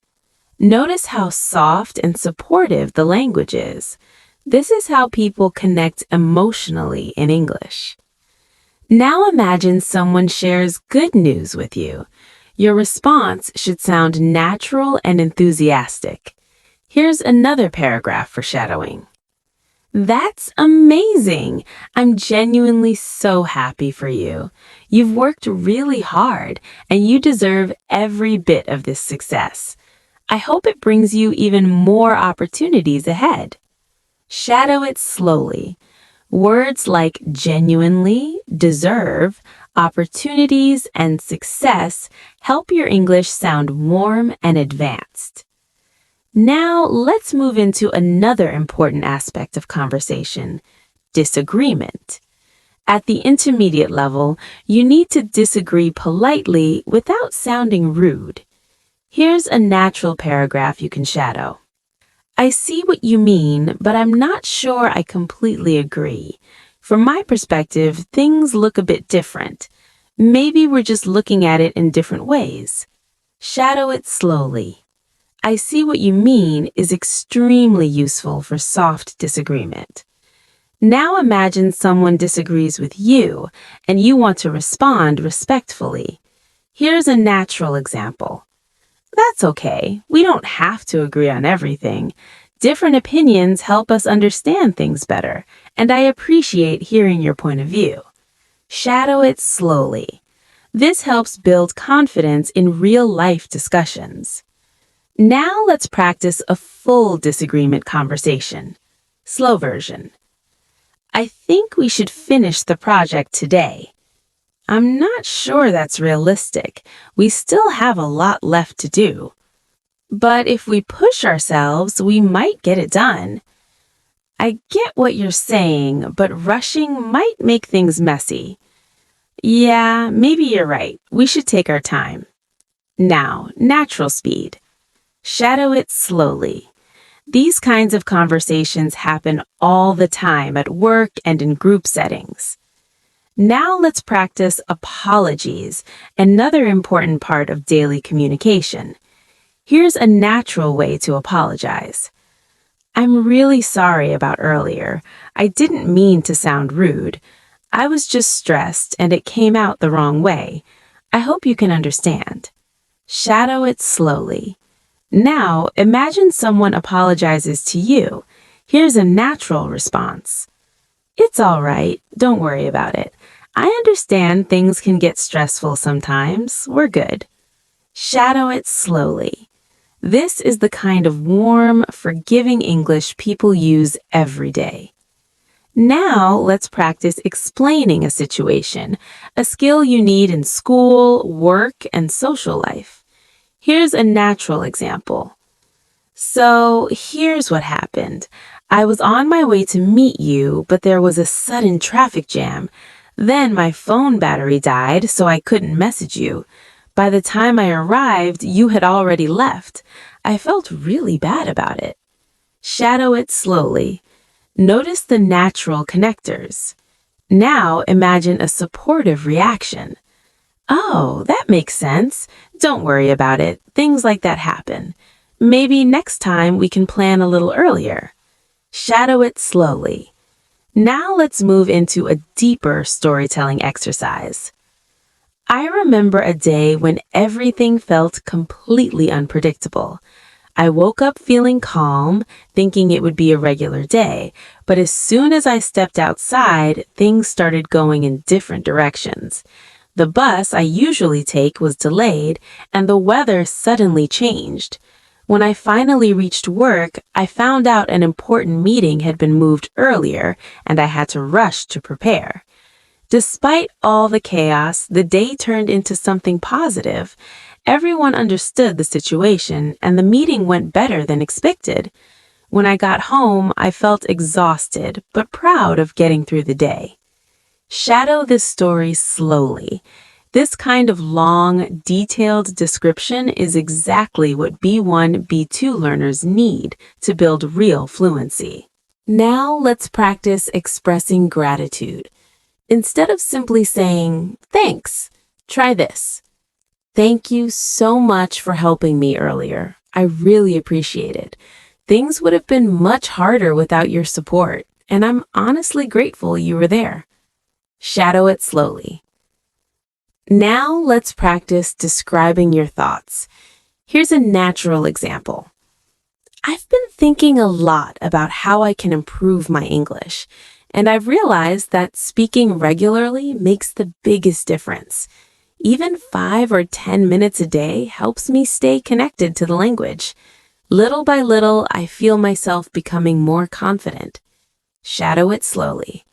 Speaker 1: Notice how soft and supportive the language is. This is how people connect emotionally in English. Now imagine someone shares good news with you. Your response should sound natural and enthusiastic. Here's another paragraph for shadowing. That's amazing! I'm genuinely so happy for you. You've worked really hard, and you deserve every bit of this success. I hope it brings you even more opportunities ahead. Shadow it slowly. Words like genuinely, deserve, opportunities, and success help your English sound warm and advanced. Now let's move into another important aspect of conversation: disagreement. At the intermediate level, you need to disagree politely without sounding rude. Here's a natural paragraph you can shadow. I see what you mean, but I'm not sure I completely agree. From my perspective, things look a bit different. Maybe we're just looking at it in different ways. Shadow it slowly. I see what you mean is extremely useful for soft disagreement. Now imagine someone disagrees with you and you want to respond respectfully. Here's a natural example. That's okay. We don't have to agree on everything. Different opinions help us understand things better, and I appreciate hearing your point of view. Shadow it slowly. This helps build confidence in real-life discussions. Now let's practice a full disagreement conversation. Slow version. I think we should finish the project today. I'm not sure that's realistic. We still have a lot left to do. But if we push ourselves, we might get it done. I get what you're saying, but rushing might make things messy. Yeah, maybe you're right. We should take our time. Now, natural speed. Shadow it slowly. These kinds of conversations happen all the time at work and in group settings. Now let's practice apologies, another important part of daily communication. Here's a natural way to apologize. I'm really sorry about earlier. I didn't mean to sound rude. I was just stressed and it came out the wrong way. I hope you can understand. Shadow it slowly. Now imagine someone apologizes to you. Here's a natural response. It's all right. Don't worry about it. I understand things can get stressful sometimes. We're good. Shadow it slowly. This is the kind of warm, forgiving English people use every day. Now let's practice explaining a situation, a skill you need in school, work, and social life. Here's a natural example. So here's what happened. I was on my way to meet you, but there was a sudden traffic jam. Then my phone battery died, so I couldn't message you. By the time I arrived, you had already left. I felt really bad about it. Shadow it slowly. Notice the natural connectors. Now imagine a supportive reaction. Oh, that makes sense. Don't worry about it. Things like that happen. Maybe next time we can plan a little earlier. Shadow it slowly. Now let's move into a deeper storytelling exercise. I remember a day when everything felt completely unpredictable. I woke up feeling calm, thinking it would be a regular day, but as soon as I stepped outside, things started going in different directions. The bus I usually take was delayed, and the weather suddenly changed. When I finally reached work, I found out an important meeting had been moved earlier, and I had to rush to prepare. Despite all the chaos, the day turned into something positive. Everyone understood the situation, and the meeting went better than expected. When I got home, I felt exhausted, but proud of getting through the day. Shadow this story slowly. This kind of long, detailed description is exactly what B1, B2 learners need to build real fluency. Now let's practice expressing gratitude. Instead of simply saying, "Thanks," try this. "Thank you so much for helping me earlier. I really appreciate it. Things would have been much harder without your support, and I'm honestly grateful you were there." Shadow it slowly. Now let's practice describing your thoughts. Here's a natural example. I've been thinking a lot about how I can improve my English, and I've realized that speaking regularly makes the biggest difference. Even 5 or 10 minutes a day helps me stay connected to the language. Little by little, I feel myself becoming more confident. Shadow it slowly.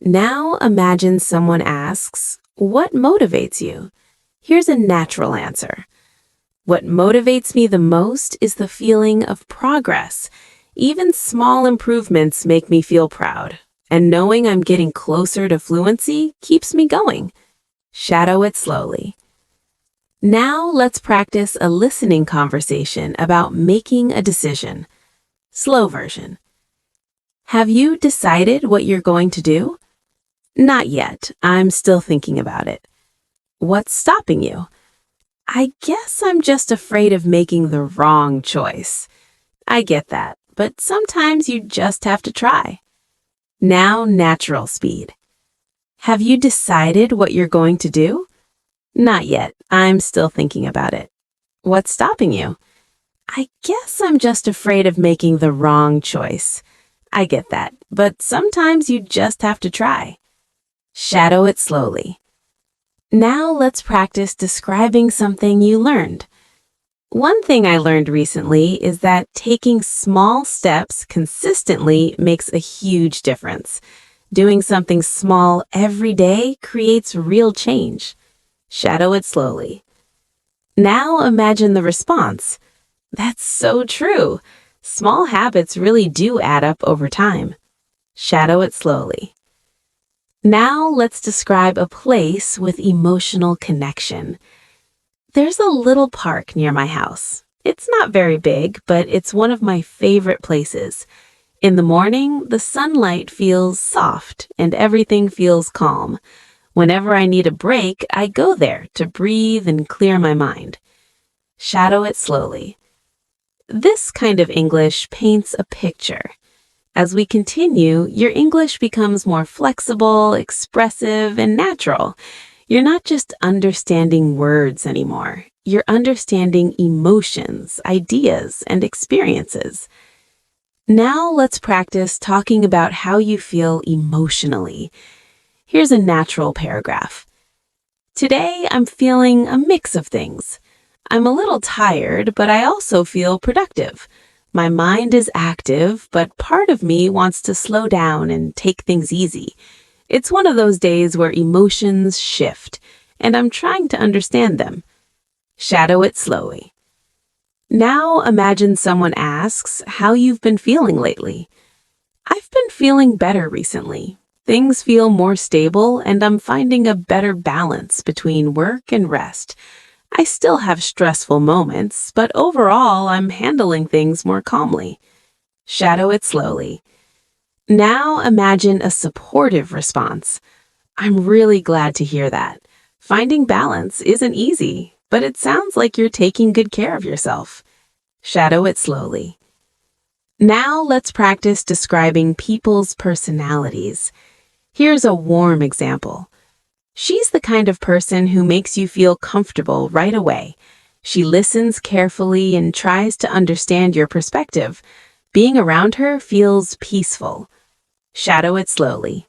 Speaker 1: Now imagine someone asks, "What motivates you?" Here's a natural answer. What motivates me the most is the feeling of progress. Even small improvements make me feel proud, and knowing I'm getting closer to fluency keeps me going. Shadow it slowly. Now let's practice a listening conversation about making a decision. Slow version. Have you decided what you're going to do? Not yet. I'm still thinking about it. What's stopping you? I guess I'm just afraid of making the wrong choice. I get that, but sometimes you just have to try. Now natural speed. Have you decided what you're going to do? Not yet. I'm still thinking about it. What's stopping you? I guess I'm just afraid of making the wrong choice. I get that, but sometimes you just have to try. Shadow it slowly. Now let's practice describing something you learned. One thing I learned recently is that taking small steps consistently makes a huge difference. Doing something small every day creates real change. Shadow it slowly. Now imagine the response. That's so true. Small habits really do add up over time. Shadow it slowly. Now let's describe a place with emotional connection. There's a little park near my house. It's not very big, but it's one of my favorite places. In the morning, the sunlight feels soft and everything feels calm. Whenever I need a break, I go there to breathe and clear my mind. Shadow it slowly. This kind of English paints a picture. As we continue, your English becomes more flexible, expressive, and natural. You're not just understanding words anymore. You're understanding emotions, ideas, and experiences. Now let's practice talking about how you feel emotionally. Here's a natural paragraph. Today, I'm feeling a mix of things. I'm a little tired, but I also feel productive. My mind is active, but part of me wants to slow down and take things easy. It's one of those days where emotions shift, and I'm trying to understand them. Shadow it slowly. Now imagine someone asks how you've been feeling lately. I've been feeling better recently. Things feel more stable, and I'm finding a better balance between work and rest. I still have stressful moments, but overall I'm handling things more calmly. Shadow it slowly. Now imagine a supportive response. I'm really glad to hear that. Finding balance isn't easy, but it sounds like you're taking good care of yourself. Shadow it slowly. Now let's practice describing people's personalities. Here's a warm example. She's the kind of person who makes you feel comfortable right away. She listens carefully and tries to understand your perspective. Being around her feels peaceful. Shadow it slowly.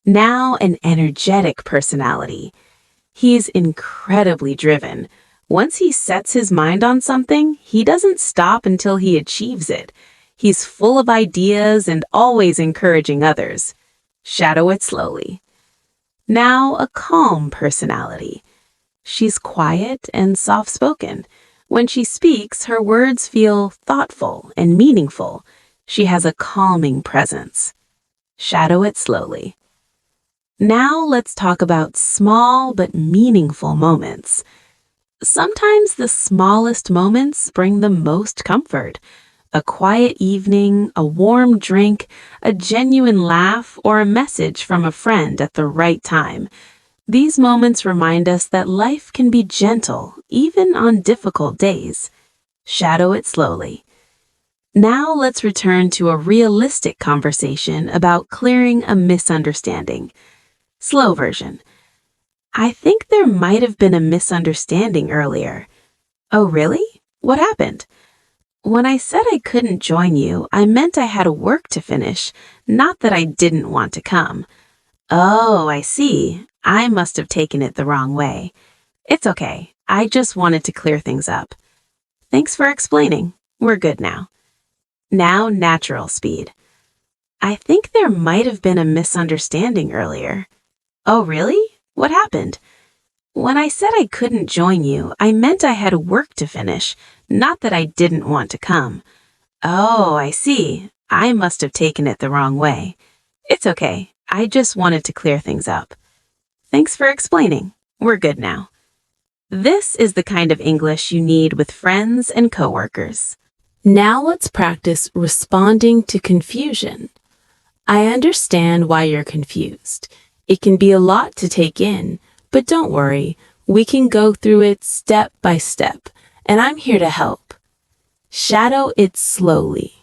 Speaker 1: Now an energetic personality. He's incredibly driven. Once he sets his mind on something, he doesn't stop until he achieves it. He's full of ideas and always encouraging others. Shadow it slowly. Now a calm personality. She's quiet and soft-spoken. When she speaks, her words feel thoughtful and meaningful. She has a calming presence. Shadow it slowly. Now let's talk about small but meaningful moments. Sometimes the smallest moments bring the most comfort. A quiet evening, a warm drink, a genuine laugh, or a message from a friend at the right time. These moments remind us that life can be gentle, even on difficult days. Shadow it slowly. Now let's return to a realistic conversation about clearing a misunderstanding. Slow version. I think there might have been a misunderstanding earlier. Oh, really? What happened? When I said I couldn't join you, I meant I had work to finish, not that I didn't want to come. Oh, I see. I must have taken it the wrong way. It's okay. I just wanted to clear things up. Thanks for explaining. We're good now. Now, natural speed. I think there might have been a misunderstanding earlier. Oh, really? What happened? When I said I couldn't join you, I meant I had work to finish, not that I didn't want to come. Oh, I see. I must have taken it the wrong way. It's okay. I just wanted to clear things up. Thanks for explaining. We're good now. This is the kind of English you need with friends and coworkers. Now let's practice responding to confusion. I understand why you're confused. It can be a lot to take in, but don't worry, we can go through it step by step, and I'm here to help. Shadow it slowly.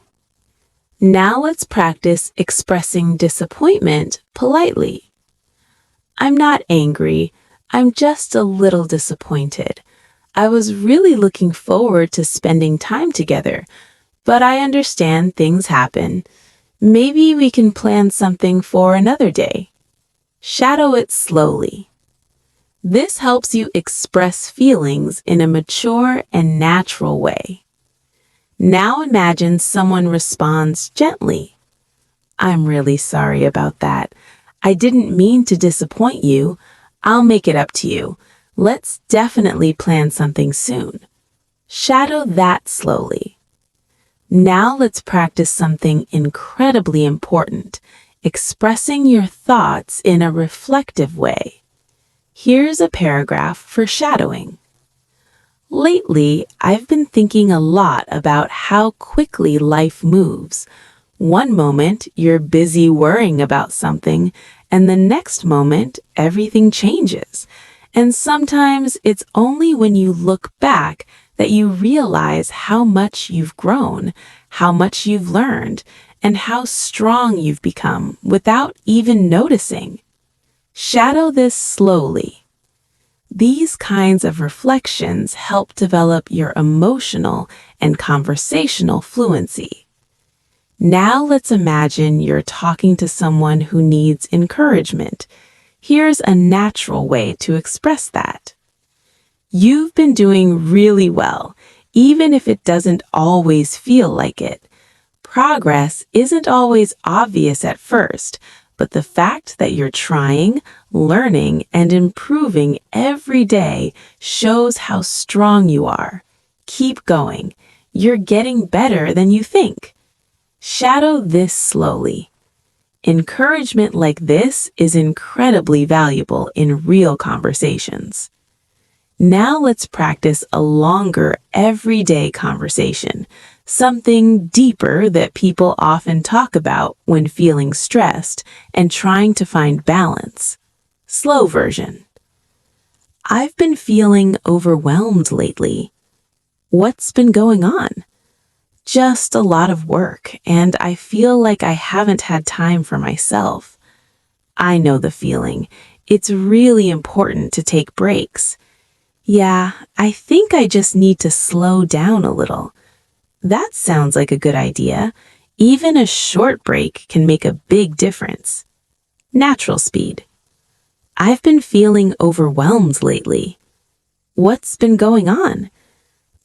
Speaker 1: Now let's practice expressing disappointment politely. I'm not angry, I'm just a little disappointed. I was really looking forward to spending time together, but I understand things happen. Maybe we can plan something for another day. Shadow it slowly. This helps you express feelings in a mature and natural way. Now imagine someone responds gently. I'm really sorry about that. I didn't mean to disappoint you. I'll make it up to you. Let's definitely plan something soon. Shadow that slowly. Now let's practice something incredibly important, expressing your thoughts in a reflective way. Here's a paragraph for shadowing. Lately, I've been thinking a lot about how quickly life moves. One moment, you're busy worrying about something, and the next moment, everything changes. And sometimes it's only when you look back that you realize how much you've grown, how much you've learned, and how strong you've become without even noticing. Shadow this slowly. These kinds of reflections help develop your emotional and conversational fluency. Now let's imagine you're talking to someone who needs encouragement. Here's a natural way to express that. You've been doing really well, even if it doesn't always feel like it. Progress isn't always obvious at first, but the fact that you're trying, learning, and improving every day shows how strong you are. Keep going. You're getting better than you think. Shadow this slowly. Encouragement like this is incredibly valuable in real conversations. Now let's practice a longer, everyday conversation, something deeper that people often talk about when feeling stressed and trying to find balance. Slow version. I've been feeling overwhelmed lately. What's been going on? Just a lot of work, and I feel like I haven't had time for myself. I know the feeling. It's really important to take breaks. Yeah, I think I just need to slow down a little. That sounds like a good idea. Even a short break can make a big difference. Natural speed. I've been feeling overwhelmed lately. What's been going on?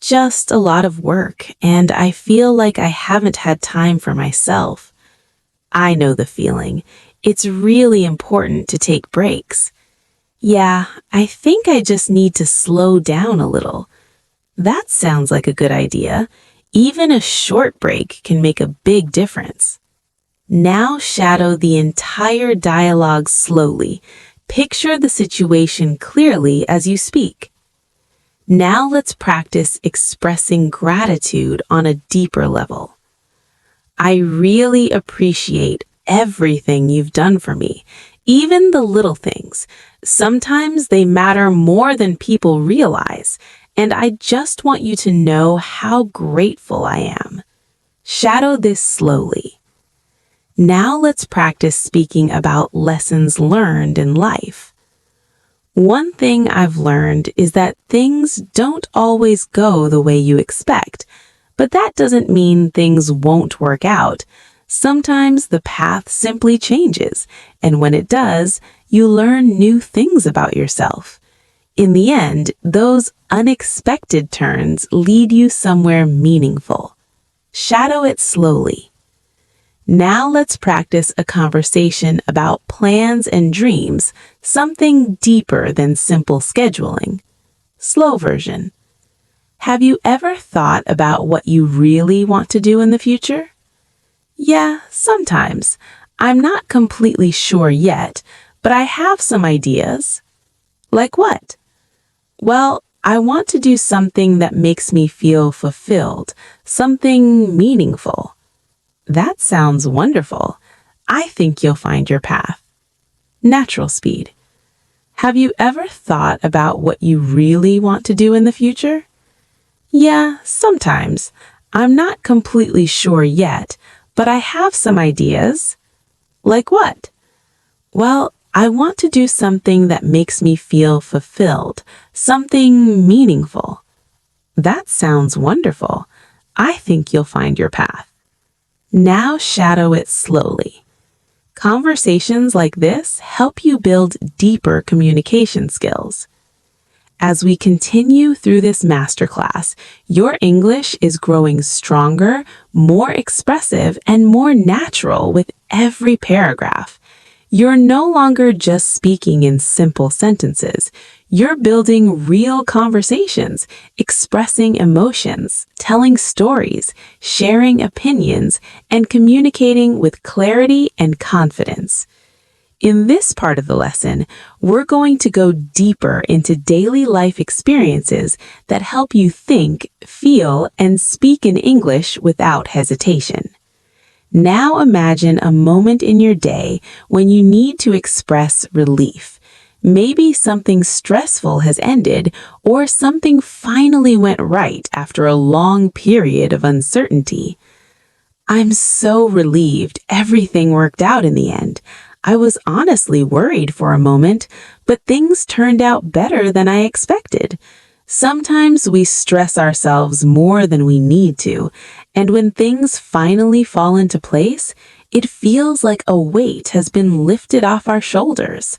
Speaker 1: Just a lot of work, and I feel like I haven't had time for myself. I know the feeling. It's really important to take breaks. Yeah, I think I just need to slow down a little. That sounds like a good idea. Even a short break can make a big difference. Now shadow the entire dialogue slowly. Picture the situation clearly as you speak. Now let's practice expressing gratitude on a deeper level. I really appreciate everything you've done for me, even the little things. Sometimes they matter more than people realize, and I just want you to know how grateful I am. Shadow this slowly. Now let's practice speaking about lessons learned in life. One thing I've learned is that things don't always go the way you expect, but that doesn't mean things won't work out. Sometimes the path simply changes, and when it does, you learn new things about yourself. In the end, those unexpected turns lead you somewhere meaningful. Shadow it slowly. Now let's practice a conversation about plans and dreams, something deeper than simple scheduling. Slow version. Have you ever thought about what you really want to do in the future? Yeah, sometimes. I'm not completely sure yet, but I have some ideas. Like what? Well, I want to do something that makes me feel fulfilled, something meaningful. That sounds wonderful. I think you'll find your path. Natural speed. Have you ever thought about what you really want to do in the future? Yeah, sometimes. I'm not completely sure yet, but I have some ideas. Like what? Well, I want to do something that makes me feel fulfilled, something meaningful. That sounds wonderful. I think you'll find your path. Now shadow it slowly. Conversations like this help you build deeper communication skills. As we continue through this masterclass, your English is growing stronger, more expressive, and more natural with every paragraph. You're no longer just speaking in simple sentences. You're building real conversations, expressing emotions, telling stories, sharing opinions, and communicating with clarity and confidence. In this part of the lesson, we're going to go deeper into daily life experiences that help you think, feel, and speak in English without hesitation. Now imagine a moment in your day when you need to express relief. Maybe something stressful has ended, or something finally went right after a long period of uncertainty. I'm so relieved everything worked out in the end. I was honestly worried for a moment, but things turned out better than I expected. Sometimes we stress ourselves more than we need to, and when things finally fall into place, it feels like a weight has been lifted off our shoulders.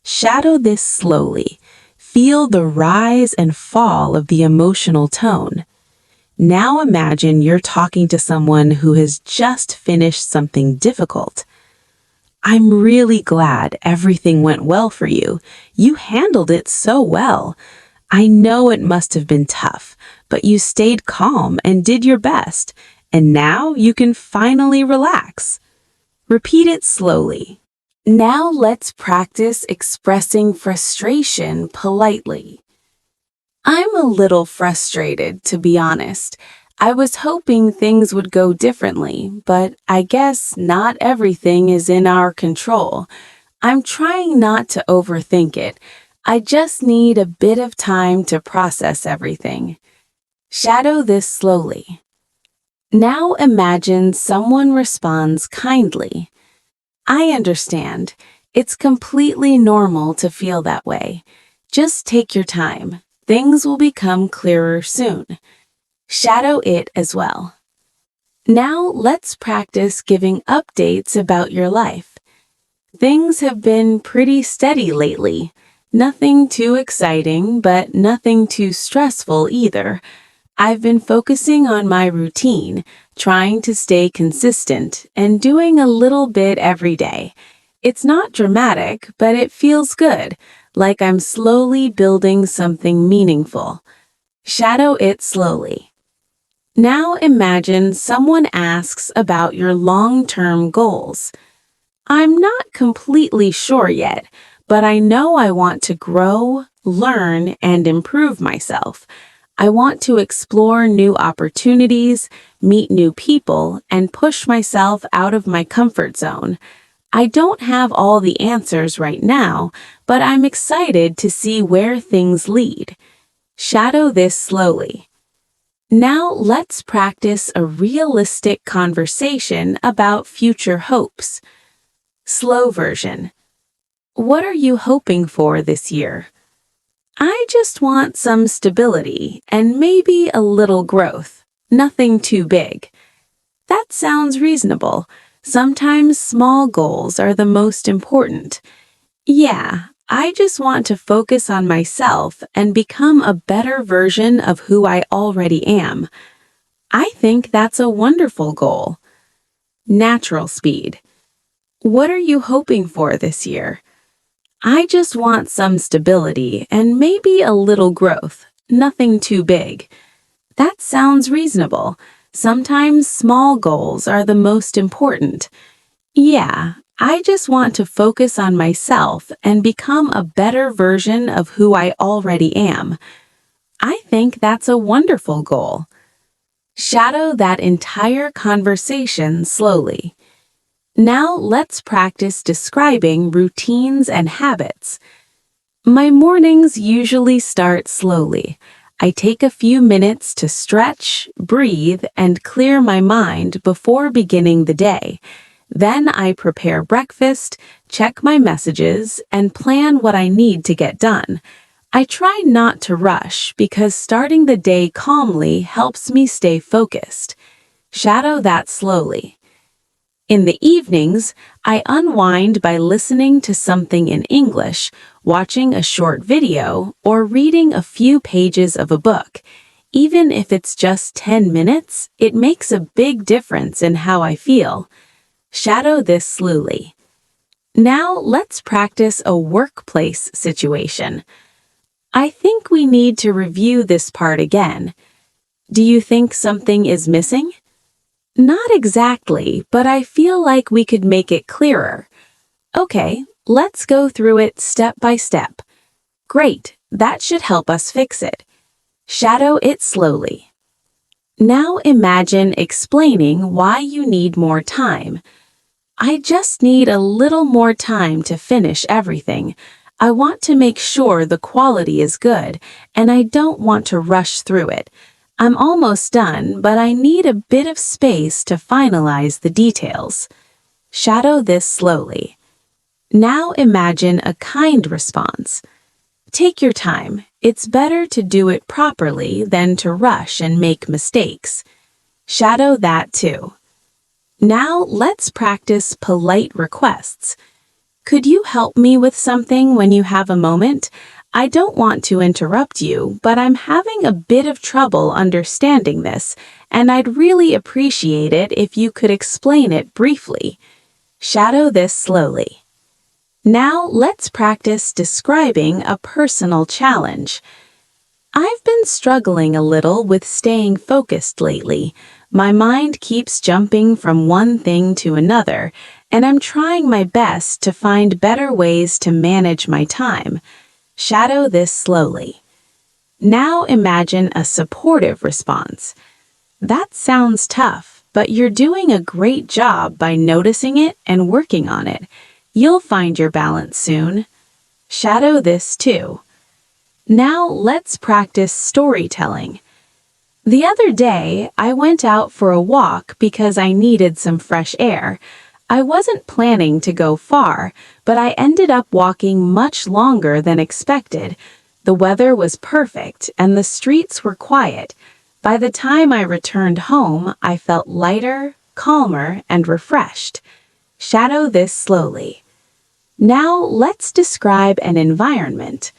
Speaker 1: Shadow this slowly. Feel the rise and fall of the emotional tone. Now imagine you're talking to someone who has just finished something difficult. I'm really glad everything went well for you. You handled it so well. I know it must have been tough, but you stayed calm and did your best, and now you can finally relax. Repeat it slowly. Now let's practice expressing frustration politely. I'm a little frustrated, to be honest. I was hoping things would go differently, but I guess not everything is in our control. I'm trying not to overthink it. I just need a bit of time to process everything. Shadow this slowly. Now imagine someone responds kindly. I understand. It's completely normal to feel that way. Just take your time. Things will become clearer soon. Shadow it as well. Now let's practice giving updates about your life. Things have been pretty steady lately. Nothing too exciting, but nothing too stressful either. I've been focusing on my routine, trying to stay consistent, and doing a little bit every day. It's not dramatic, but it feels good, like I'm slowly building something meaningful. Shadow it slowly. Now imagine someone asks about your long-term goals. I'm not completely sure yet, but I know I want to grow, learn, and improve myself. I want to explore new opportunities, meet new people, and push myself out of my comfort zone. I don't have all the answers right now, but I'm excited to see where things lead. Shadow this slowly. Now let's practice a realistic conversation about future hopes. Slow version. What are you hoping for this year? I just want some stability and maybe a little growth. Nothing too big. That sounds reasonable. Sometimes small goals are the most important. Yeah, I just want to focus on myself and become a better version of who I already am. I think that's a wonderful goal. Natural speed. What are you hoping for this year? I just want some stability and maybe a little growth. Nothing too big. That sounds reasonable. Sometimes small goals are the most important. Yeah, I just want to focus on myself and become a better version of who I already am. I think that's a wonderful goal. Shadow that entire conversation slowly. Now let's practice describing routines and habits. My mornings usually start slowly. I take a few minutes to stretch, breathe, and clear my mind before beginning the day. Then I prepare breakfast, check my messages, and plan what I need to get done. I try not to rush because starting the day calmly helps me stay focused. Shadow that slowly. In the evenings, I unwind by listening to something in English, watching a short video, or reading a few pages of a book. Even if it's just 10 minutes, it makes a big difference in how I feel. Shadow this slowly. Now let's practice a workplace situation. I think we need to review this part again. Do you think something is missing? Not exactly, but I feel like we could make it clearer. Okay, let's go through it step by step. Great, that should help us fix it. Shadow it slowly. Now imagine explaining why you need more time. I just need a little more time to finish everything. I want to make sure the quality is good, and I don't want to rush through it. I'm almost done, but I need a bit of space to finalize the details. Shadow this slowly. Now imagine a kind response. Take your time. It's better to do it properly than to rush and make mistakes. Shadow that too. Now let's practice polite requests. Could you help me with something when you have a moment? I don't want to interrupt you, but I'm having a bit of trouble understanding this, and I'd really appreciate it if you could explain it briefly. Shadow this slowly. Now let's practice describing a personal challenge. I've been struggling a little with staying focused lately. My mind keeps jumping from one thing to another, and I'm trying my best to find better ways to manage my time. Shadow this slowly. Now imagine a supportive response. That sounds tough, but you're doing a great job by noticing it and working on it. You'll find your balance soon. Shadow this too. Now let's practice storytelling. The other day, I went out for a walk because I needed some fresh air. I wasn't planning to go far, but I ended up walking much longer than expected. The weather was perfect and the streets were quiet. By the time I returned home, I felt lighter, calmer, and refreshed. Shadow this slowly. Now let's describe an environment.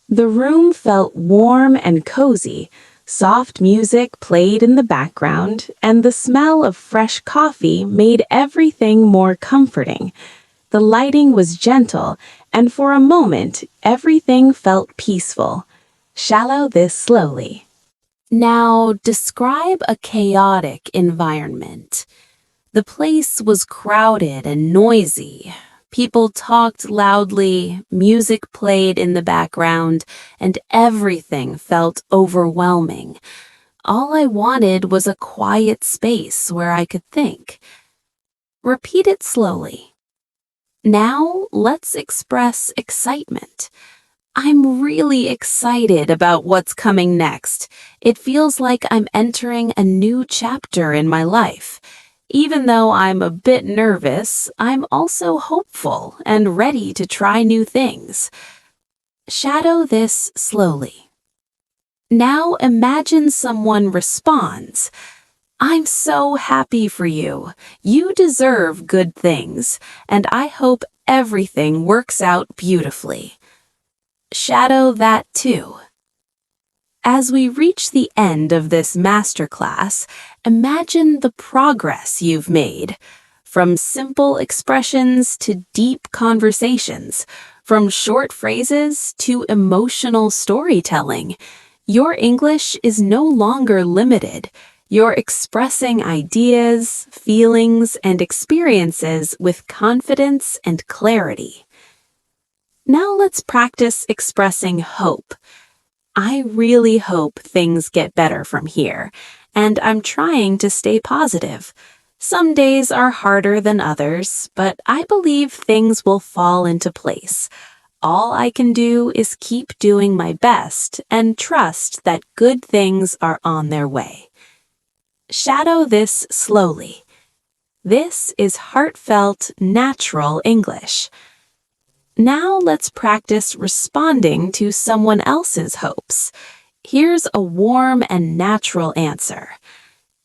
Speaker 1: The room felt warm and cozy. Soft music played in the background, and the smell of fresh coffee made everything more comforting. The lighting was gentle, and for a moment, everything felt peaceful. Shadow this slowly. Now, describe a chaotic environment. The place was crowded and noisy. People talked loudly, music played in the background, and everything felt overwhelming. All I wanted was a quiet space where I could think. Repeat it slowly. Now, let's express excitement. I'm really excited about what's coming next. It feels like I'm entering a new chapter in my life. Even though I'm a bit nervous, I'm also hopeful and ready to try new things. Shadow this slowly. Now imagine someone responds. I'm so happy for you. You deserve good things, and I hope everything works out beautifully. Shadow that too. As we reach the end of this masterclass, imagine the progress you've made. From simple expressions to deep conversations, from short phrases to emotional storytelling, your English is no longer limited. You're expressing ideas, feelings, and experiences with confidence and clarity. Now let's practice expressing hope. I really hope things get better from here, and I'm trying to stay positive. Some days are harder than others, but I believe things will fall into place. All I can do is keep doing my best and trust that good things are on their way. Shadow this slowly. This is heartfelt, natural English. Now let's practice responding to someone else's hopes. Here's a warm and natural answer.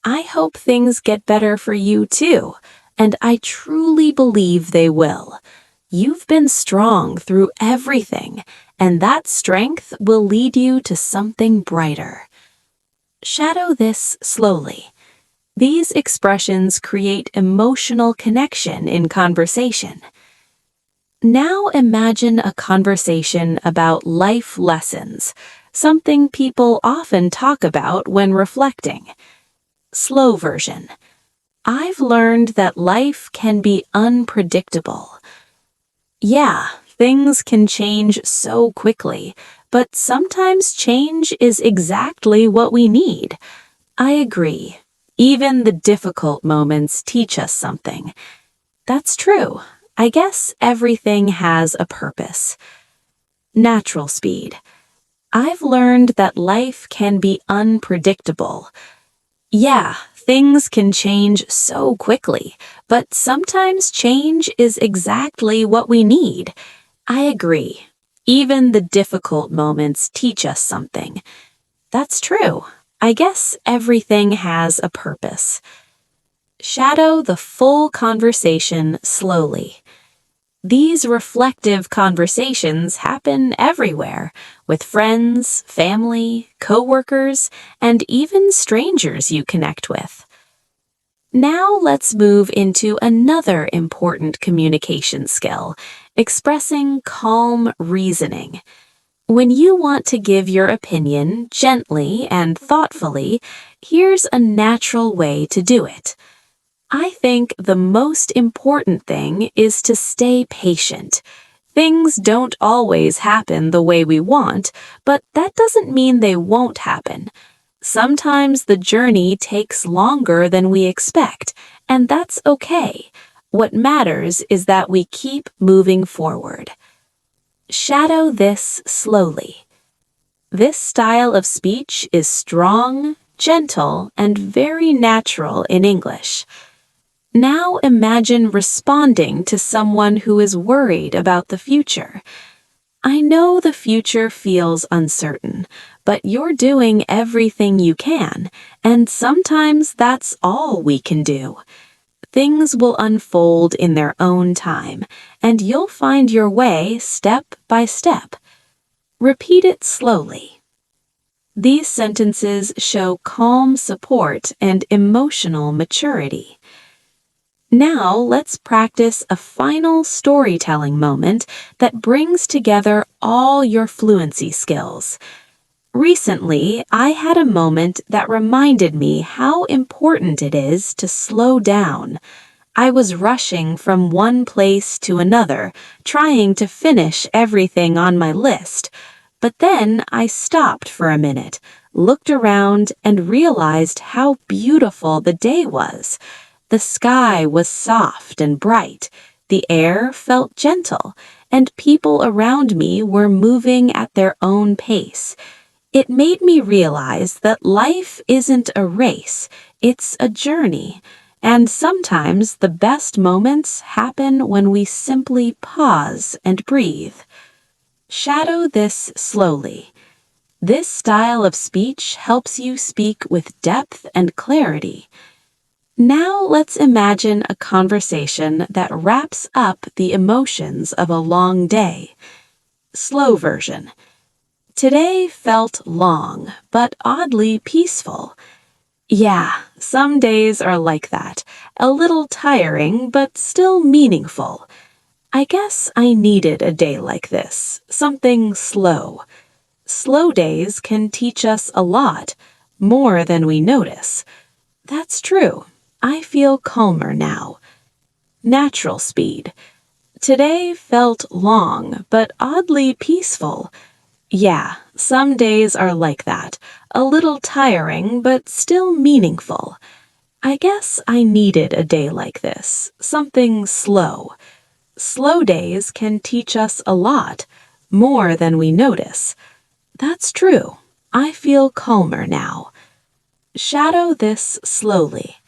Speaker 1: I hope things get better for you too, and I truly believe they will. You've been strong through everything, and that strength will lead you to something brighter. Shadow this slowly. These expressions create emotional connection in conversation. Now imagine a conversation about life lessons, something people often talk about when reflecting. Slow version. I've learned that life can be unpredictable. Yeah, things can change so quickly, but sometimes change is exactly what we need. I agree. Even the difficult moments teach us something. That's true. I guess everything has a purpose. Natural speed. I've learned that life can be unpredictable. Yeah, things can change so quickly, but sometimes change is exactly what we need. I agree. Even the difficult moments teach us something. That's true. I guess everything has a purpose. Shadow the full conversation slowly. These reflective conversations happen everywhere, with friends, family, coworkers, and even strangers you connect with. Now let's move into another important communication skill, expressing calm reasoning. When you want to give your opinion gently and thoughtfully, here's a natural way to do it. I think the most important thing is to stay patient. Things don't always happen the way we want, but that doesn't mean they won't happen. Sometimes the journey takes longer than we expect, and that's okay. What matters is that we keep moving forward. Shadow this slowly. This style of speech is strong, gentle, and very natural in English. Now imagine responding to someone who is worried about the future. I know the future feels uncertain, but you're doing everything you can, and sometimes that's all we can do. Things will unfold in their own time, and you'll find your way step by step. Repeat it slowly. These sentences show calm support and emotional maturity. Now let's practice a final storytelling moment that brings together all your fluency skills. Recently, I had a moment that reminded me how important it is to slow down. I was rushing from one place to another, trying to finish everything on my list. But then I stopped for a minute, looked around, and realized how beautiful the day was. The sky was soft and bright, the air felt gentle, and people around me were moving at their own pace. It made me realize that life isn't a race, it's a journey, and sometimes the best moments happen when we simply pause and breathe. Shadow this slowly. This style of speech helps you speak with depth and clarity. Now let's imagine a conversation that wraps up the emotions of a long day. Slow version. Today felt long, but oddly peaceful. Yeah, some days are like that. A little tiring, but still meaningful. I guess I needed a day like this, something slow. Slow days can teach us a lot, more than we notice. That's true. I feel calmer now. Natural speed. Today felt long, but oddly peaceful. Yeah, some days are like that. A little tiring, but still meaningful. I guess I needed a day like this, something slow. Slow days can teach us a lot, more than we notice. That's true. I feel calmer now. Shadow this slowly.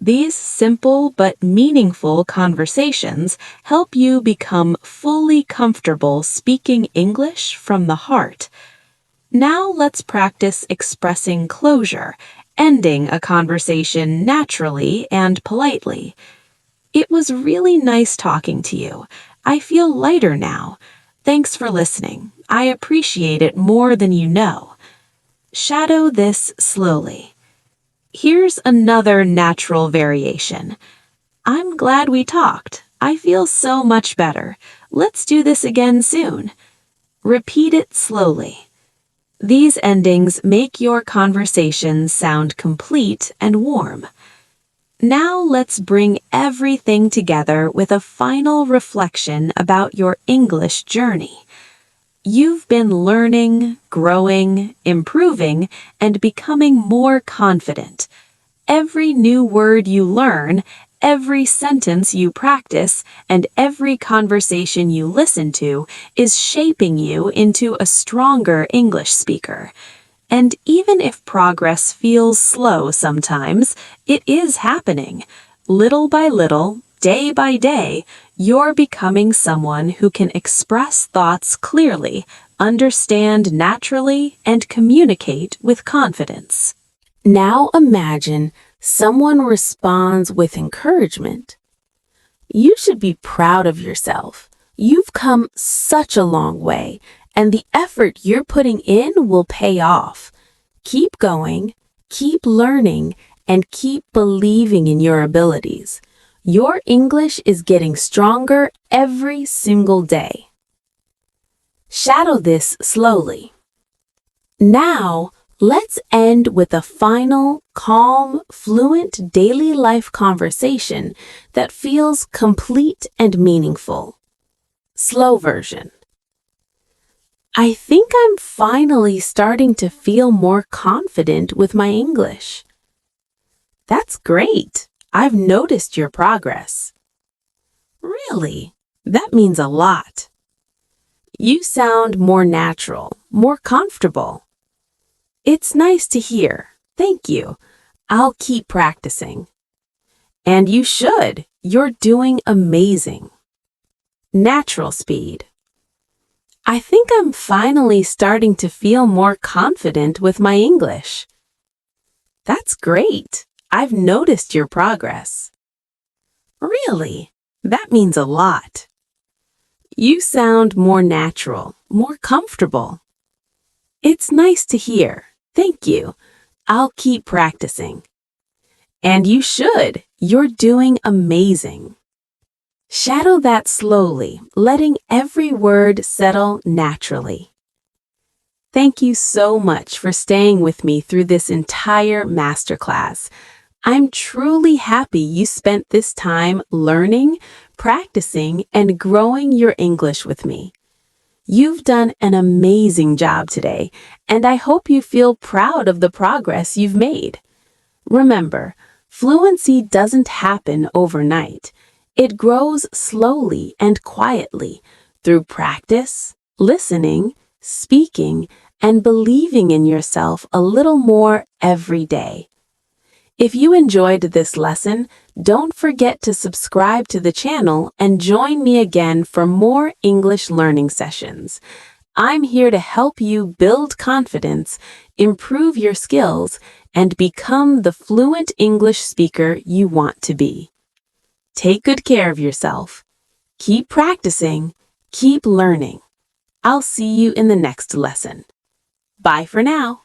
Speaker 1: These simple but meaningful conversations help you become fully comfortable speaking English from the heart. Now let's practice expressing closure, ending a conversation naturally and politely. It was really nice talking to you. I feel lighter now. Thanks for listening. I appreciate it more than you know. Shadow this slowly. Here's another natural variation. I'm glad we talked. I feel so much better. Let's do this again soon. Repeat it slowly. These endings make your conversation sound complete and warm. Now let's bring everything together with a final reflection about your English journey. You've been learning, growing, improving, and becoming more confident. Every new word you learn, every sentence you practice, and every conversation you listen to is shaping you into a stronger English speaker. And even if progress feels slow sometimes, it is happening. Little by little, day by day, you're becoming someone who can express thoughts clearly, understand naturally, and communicate with confidence. Now imagine someone responds with encouragement. You should be proud of yourself. You've come such a long way, and the effort you're putting in will pay off. Keep going, keep learning, and keep believing in your abilities. Your English is getting stronger every single day. Shadow this slowly. Now, let's end with a final, calm, fluent daily life conversation that feels complete and meaningful. Slow version. I think I'm finally starting to feel more confident with my English. That's great. I've noticed your progress. Really? That means a lot. You sound more natural, more comfortable. It's nice to hear. Thank you. I'll keep practicing. And you should. You're doing amazing. Natural speed. I think I'm finally starting to feel more confident with my English. That's great. I've noticed your progress. Really? That means a lot. You sound more natural, more comfortable. It's nice to hear. Thank you. I'll keep practicing. And you should. You're doing amazing. Shadow that slowly, letting every word settle naturally. Thank you so much for staying with me through this entire masterclass. I'm truly happy you spent this time learning, practicing, and growing your English with me. You've done an amazing job today, and I hope you feel proud of the progress you've made. Remember, fluency doesn't happen overnight. It grows slowly and quietly through practice, listening, speaking, and believing in yourself a little more every day. If you enjoyed this lesson, don't forget to subscribe to the channel and join me again for more English learning sessions. I'm here to help you build confidence, improve your skills, and become the fluent English speaker you want to be. Take good care of yourself. Keep practicing. Keep learning. I'll see you in the next lesson. Bye for now.